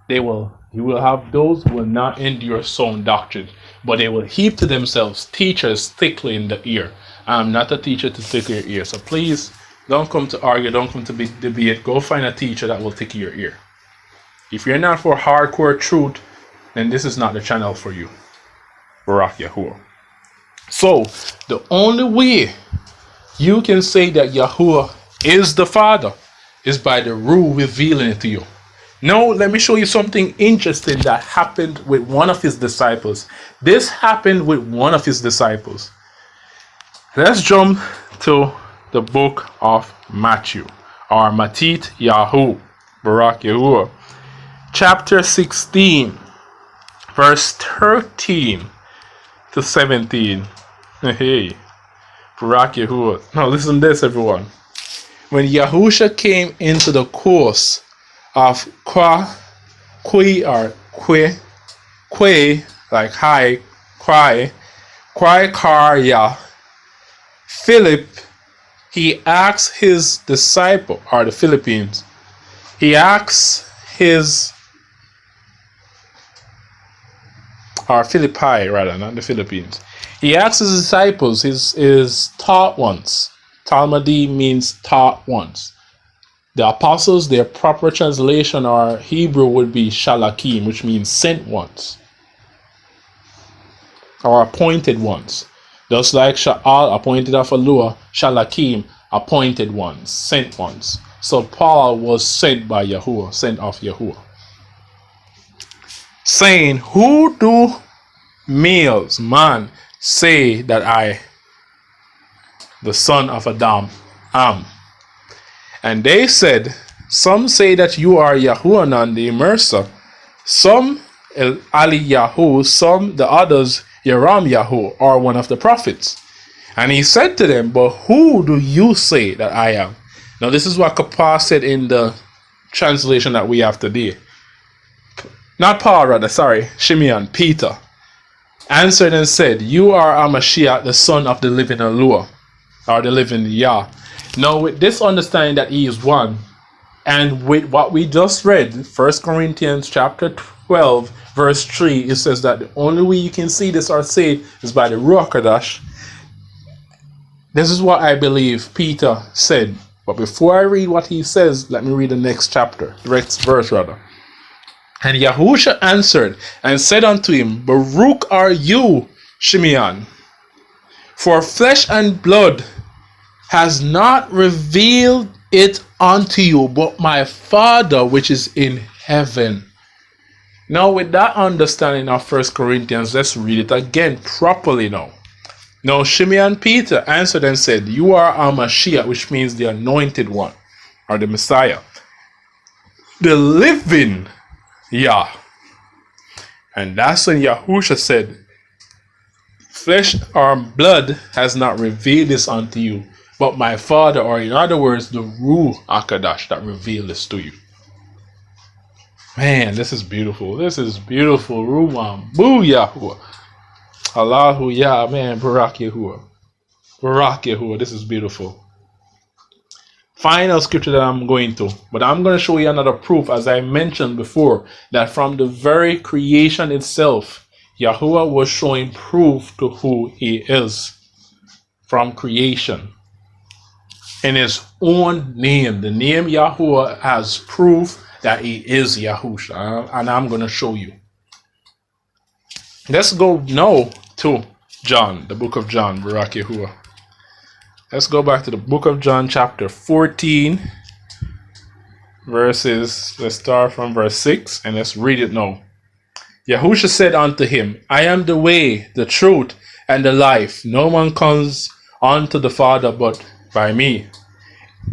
You will have those who will not endure sound doctrine, but they will heap to themselves teachers tickling the ear. I'm not a teacher to tickle your ear. So please, don't come to argue, don't come to debate. Go find a teacher that will tickle your ear. If you're not for hardcore truth, then this is not the channel for you. BARAK YAHUAH. So, the only way you can say that Yahuwah is the Father is by the Ruach revealing it to you. Now, let me show you something interesting that happened with one of his disciples. This happened with one of his disciples. Let's jump to the book of Matthew, or Matit Yahu, BARAK YAHUAH, chapter 16, verse 13 to 17. Hey, BARAK YAHUAH. Now listen to this, everyone. When Yahusha came into the course of Kwe, like high, Karya, Philip, he asked his disciple, or the Philippines, he asks his, or Philippi rather, not the Philippines. He asks his disciples, his taught ones. Talmudi means taught ones. The apostles, their proper translation or Hebrew would be shalakim, which means sent ones or appointed ones. Just like Sha'al, appointed of Alua, shalakim, appointed ones, sent ones. So Paul was sent by Yahuwah, sent of Yahuwah. Saying, who do males, man, say that I, the son of Adam, am? And they said, some say that you are Yahuanan the immerser, some Eliyahu, some the others YAHUAH, or one of the prophets. And he said to them, but who do you say that I am? Now this is what Kappa said in the translation that we have today. Not Paul, rather, sorry, Shimeon, Peter, answered and said, you are a Mashiach, the son of the living Alua, or the living Yah. Now with this understanding that he is one, and with what we just read, 1 Corinthians chapter 12, verse 3, it says that the only way you can see this or say it is by the Ruach HaKodesh. This is what I believe Peter said. But before I read what he says, let me read the next chapter, the next verse rather. And Yahusha answered and said unto him, Baruch are you, Shimeon, for flesh and blood has not revealed it unto you, but my Father which is in heaven. Now with that understanding of 1 Corinthians, let's read it again properly now. Now Shimeon Peter answered and said, you are a Mashiach, which means the anointed one, or the Messiah, the living Yah. And that's when Yahusha said, flesh or blood has not revealed this unto you, but my Father, or in other words, the Ruach HaKodesh that revealed this to you. Man, this is beautiful. This is beautiful. RUMAMUYAHUAH. Allahu Yah, man, Barak Yahuwah. Barak Yahuwah. This is beautiful. Final scripture that I'm going to. But I'm going to show you another proof, as I mentioned before, that from the very creation itself, Yahuwah was showing proof to who he is from creation. In his own name, the name Yahuwah has proof that he is Yahusha. And I'm going to show you. Let's go now to John, the book of John, Barak Yahuwah. Let's go back to the book of John, chapter 14, verses, let's start from verse 6, and let's read it now. Yahusha said unto him, I am the way, the truth, and the life. No one comes unto the Father but by me.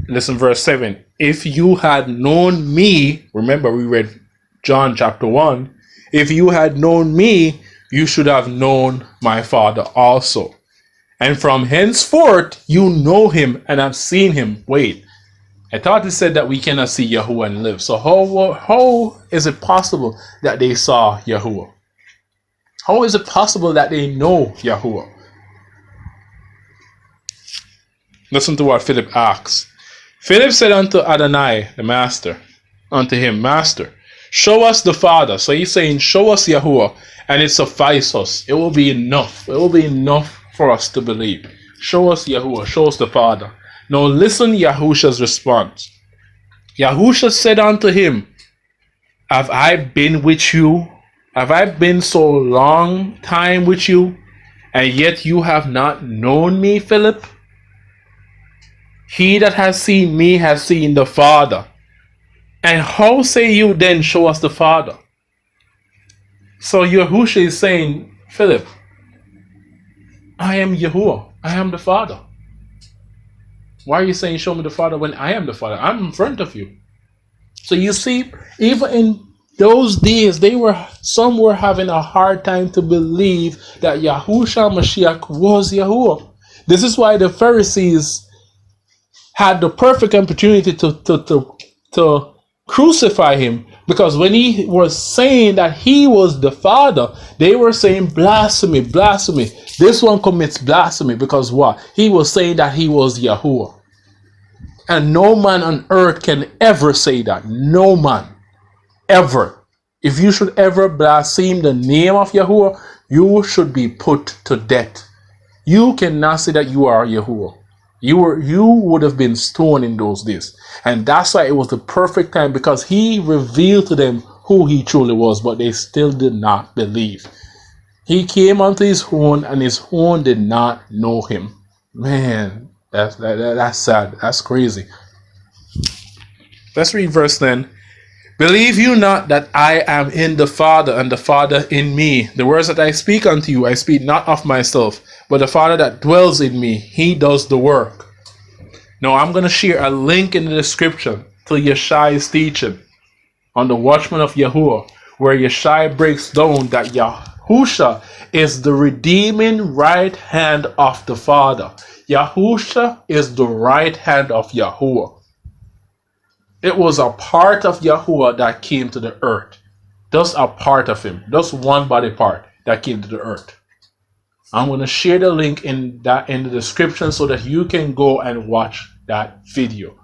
Listen, verse 7. If you had known me, remember we read John chapter 1, if you had known me, you should have known my Father also. And from henceforth, you know him and have seen him. Wait, I thought it said that we cannot see Yahuwah and live. So how is it possible that they saw Yahuwah? How is it possible that they know Yahuwah? Listen to what Philip asks. Philip said unto Adonai, the master, unto him, Master, show us the Father. So he's saying, show us Yahuwah, and it suffices us. It will be enough. It will be enough for us to believe. Show us Yahuwah, show us the Father. Now listen Yahusha's response. Yahusha said unto him, have I been with you? Have I been so long time with you, and yet you have not known me, Philip? He that has seen me has seen the Father. And how say you then, show us the Father? So Yahusha is saying, Philip, I am Yahuwah. I am the Father. Why are you saying show me the Father when I am the Father? I'm in front of you. So you see, even in those days, some were having a hard time to believe that Yahusha Mashiach was Yahuwah. This is why the Pharisees had the perfect opportunity to crucify him, because when he was saying that he was the Father, they were saying blasphemy, blasphemy. This one commits blasphemy because what? He was saying that he was Yahuwah. And no man on earth can ever say that. No man. Ever. If you should ever blaspheme the name of Yahuwah, you should be put to death. You cannot say that you are Yahuwah. You would have been stoned in those days. And that's why it was the perfect time, because he revealed to them who he truly was, but they still did not believe. He came unto his own, and his own did not know him. Man, that's sad. That's crazy. Let's read verse 10. Believe you not that I am in the Father, and the Father in me? The words that I speak unto you, I speak not of myself, but the Father that dwells in me, he does the work. Now I'm going to share a link in the description to YAHSHAY'S teaching on the Watchman of Yahuwah, where YAHSHAY breaks down that Yahusha is the redeeming right hand of the Father. Yahusha is the right hand of Yahuwah. It was a part of Yahuwah that came to the earth. Just a part of him. Just one body part that came to the earth. I'm going to share the link in the description so that you can go and watch that video.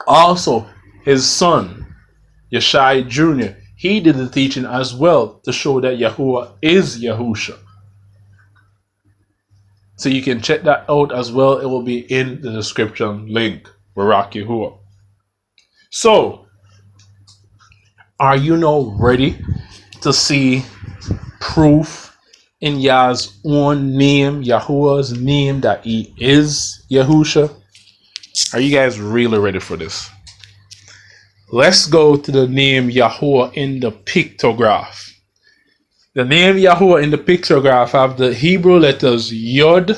Also, his son, YAHSHAY Jr., he did the teaching as well to show that Yahuwah is Yahusha. So you can check that out as well. It will be in the description link. BARAK Yahuwah. So, are you now ready to see proof in Yah's own name, Yahuwah's name, that he is Yahusha? Are you guys really ready for this? Let's go to the name Yahuwah in the pictograph. The name Yahuwah in the pictograph have the Hebrew letters Yod.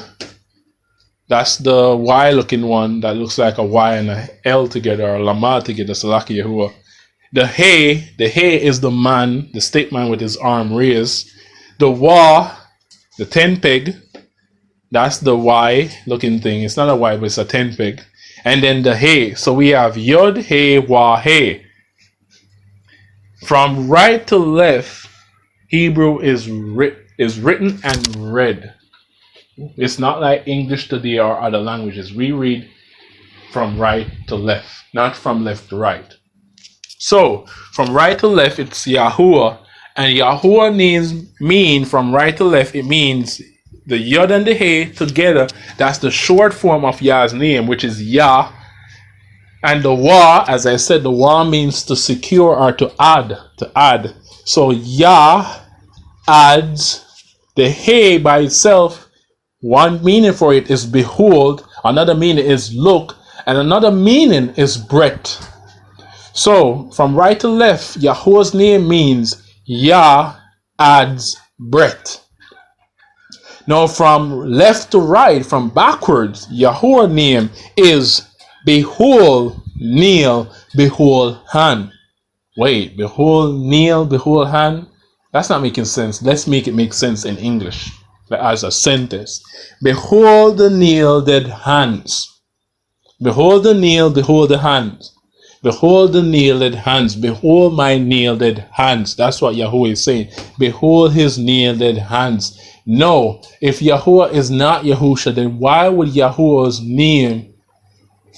That's the Y looking one that looks like a Y and a L together, or Lama together, Salaki Yahuwah. The He is the man, the state man with his arm raised. The Wah, the 10 peg, that's the Y looking thing. It's not a Y, but it's a 10 peg. And then the He. So we have Yod, He, Wah, He. From right to left, Hebrew is written and read. It's not like English today or other languages. We read from right to left, not from left to right. So, from right to left, it's Yahuwah. And Yahuwah mean from right to left, it means the Yod and the He together. That's the short form of Yah's name, which is Yah. And the Wah, as I said, the Wah means to secure or to add. So Yah adds the He by itself. One meaning for it is behold, another meaning is look, and another meaning is breadth. So, from right to left, Yahuwah's name means Yah adds breadth. Now, from left to right, from backwards, Yahuwah's name is behold, kneel, behold, hand. Wait, behold, kneel, behold, hand? That's not making sense. Let's make it make sense in English as a sentence. Behold the nailed hands. Behold the nail, behold the hands. Behold the nailed hands. Behold my nailed hands. That's what Yahuwah is saying. Behold his nailed hands. No, if Yahuwah is not Yahusha, then why would Yahuwah's name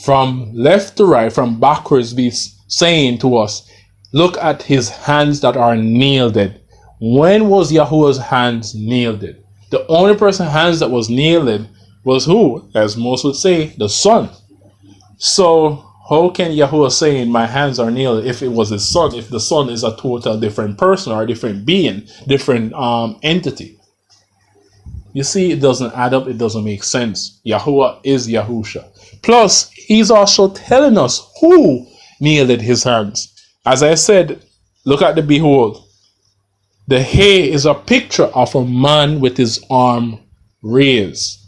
from left to right, from backwards, be saying to us, look at his hands that are nailed? When was Yahuwah's hands nailed? The only person's hands that was nailed was who? As most would say, the Son. So how can Yahuwah say my hands are nailed if it was his Son, if the Son is a total different person or a different being, different entity? You see, it doesn't add up, it doesn't make sense. Yahuwah is Yahusha. Plus, he's also telling us who nailed his hands. As I said, look at the behold. The He is a picture of a man with his arm raised.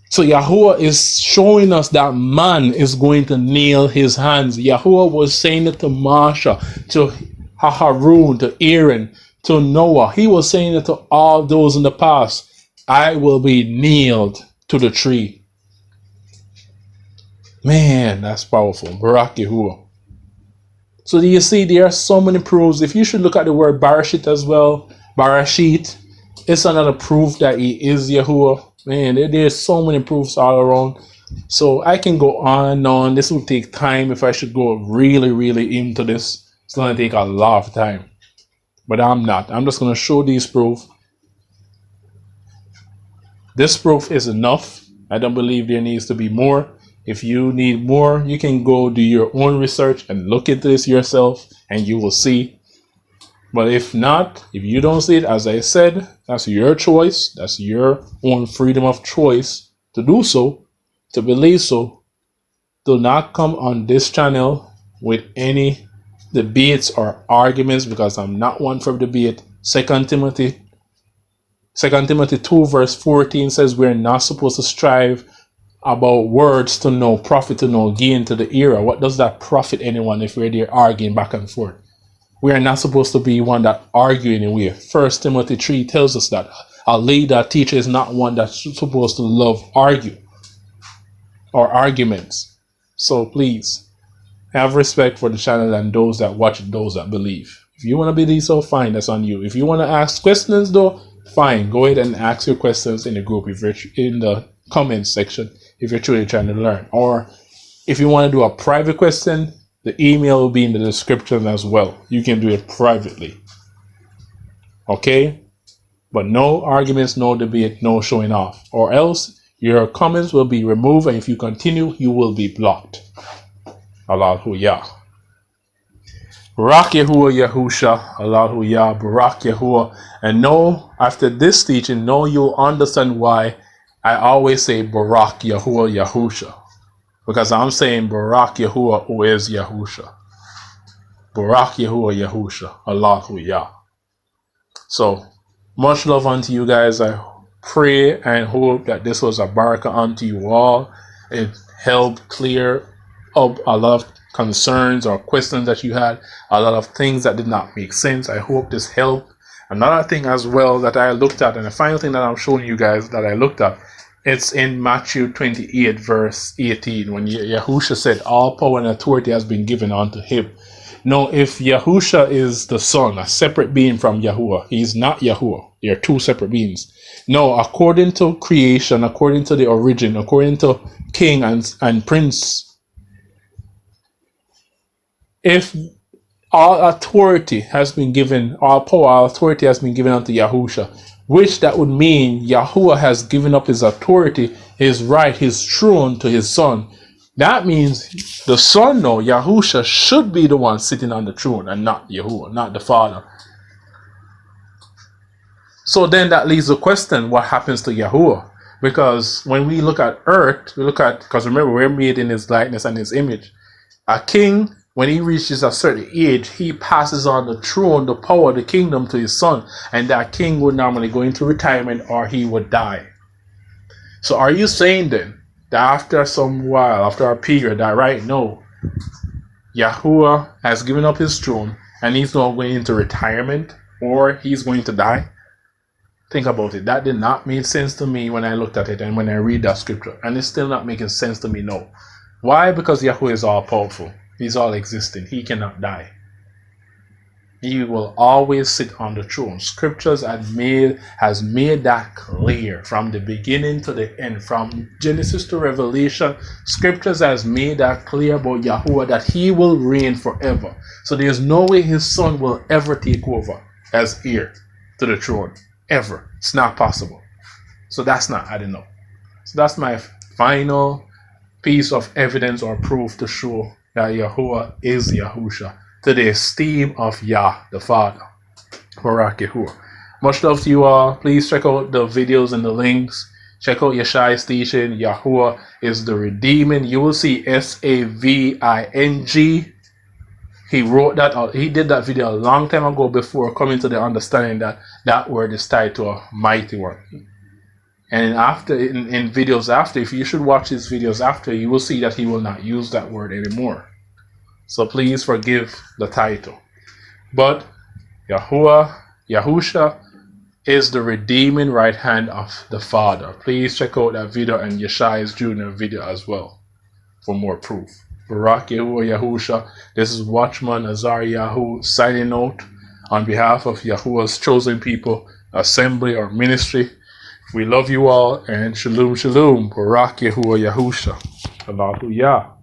So Yahuwah is showing us that man is going to nail his hands. Yahuwah was saying it to Marsha, to Harun, to Aaron, to Noah. He was saying it to all those in the past. I will be nailed to the tree. Man, that's powerful. BARAK Yahuwah. So do you see, there are so many proofs. If you should look at the word Barashit as well, Barashit, it's another proof that he is Yahuwah. Man, there's so many proofs all around. So I can go on and on. This will take time. If I should go really, really into this, it's going to take a lot of time. But I'm not. I'm just going to show these proof. This proof is enough. I don't believe there needs to be more. If you need more, you can go do your own research and look into this yourself, and you will see. But if not, if you don't see it, as I said, that's your choice. That's your own freedom of choice to do so, to believe so. Do not come on this channel with any debates or arguments, because I'm not one for debate. 2 Timothy 2 verse 14 says we're not supposed to strive about words to no profit, to no gain to the era. What does that profit anyone if we're there arguing back and forth? We are not supposed to be one that argue anyway. 1 Timothy 3 tells us that a leader, teacher is not one that's supposed to love argue or arguments. So please have respect for the channel and those that watch it, those that believe. If you want to believe so, fine, that's on you. If you want to ask questions though, fine, go ahead and ask your questions in the group, if you're in the comments section, if you're truly trying to learn. Or if you want to do a private question, the email will be in the description as well. You can do it privately. Okay? But no arguments, no debate, no showing off. Or else your comments will be removed, and if you continue, you will be blocked. Allahu Yah. Barak Yahuwah Yahusha. Allahu Yah. Barak Yahuwah. And know, after this teaching, know you'll understand why I always say Barak Yahuwah Yahusha. Because I'm saying Barak Yahuwah, who is Yahusha. Barak Yahuwah Yahusha. Allahu Yah. So, much love unto you guys. I pray and hope that this was a barakah unto you all. It helped clear up a lot of concerns or questions that you had, a lot of things that did not make sense. I hope this helped. Another thing as well that I looked at, and the final thing that I'm showing you guys that I looked at, it's in Matthew 28 verse 18, when Yahusha said all power and authority has been given unto him. Now, if Yahusha is the son, a separate being from Yahuwah, he's not Yahuwah. They are two separate beings. No, according to creation, according to the origin, according to king and prince, if all authority has been given, all power, all authority has been given unto Yahusha, which that would mean Yahuwah has given up his authority, his right, his throne to his son. That means the son, no, Yahusha, should be the one sitting on the throne and not Yahuwah, not the father. So then that leaves the question, what happens to Yahuwah? Because when we look at earth, because remember, we're made in his likeness and his image. A king, when he reaches a certain age, he passes on the throne, the power, the kingdom to his son. And that king would normally go into retirement or he would die. So are you saying then that after some while, after a period, that right now, Yahuwah has given up his throne and he's not going into retirement or he's going to die? Think about it. That did not make sense to me when I looked at it and when I read that scripture. And it's still not making sense to me now. Why? Because Yahuwah is all powerful. He's all existing. He cannot die. He will always sit on the throne. Scriptures has made that clear from the beginning to the end. From Genesis to Revelation, Scriptures has made that clear about Yahuwah, that he will reign forever. So there's no way his son will ever take over as heir to the throne. Ever. It's not possible. So that's not adding up. So that's my final piece of evidence or proof to show that Yahuwah is Yahusha, to the esteem of Yah, the Father. Barak Yahuwah. Much love to you all. Please check out the videos and the links. Check out YAHSHAY'S teaching. Yahuwah is the redeeming. You will see Saving. He wrote that out. He did that video a long time ago before coming to the understanding that that word is tied to a mighty one. And after, in videos after, if you should watch his videos after, you will see that he will not use that word anymore. So please forgive the title. But Yahusha is the redeeming right hand of the Father. Please check out that video and YAHSHAY'S Jr. video as well for more proof. Barak Yahuwah Yahusha. This is Watchman AZARYYAHU signing out on behalf of Yahuwah's chosen people, assembly or ministry. We love you all, and shalom, shalom. Barak Yahuwah Yahusha. Allahu Yah.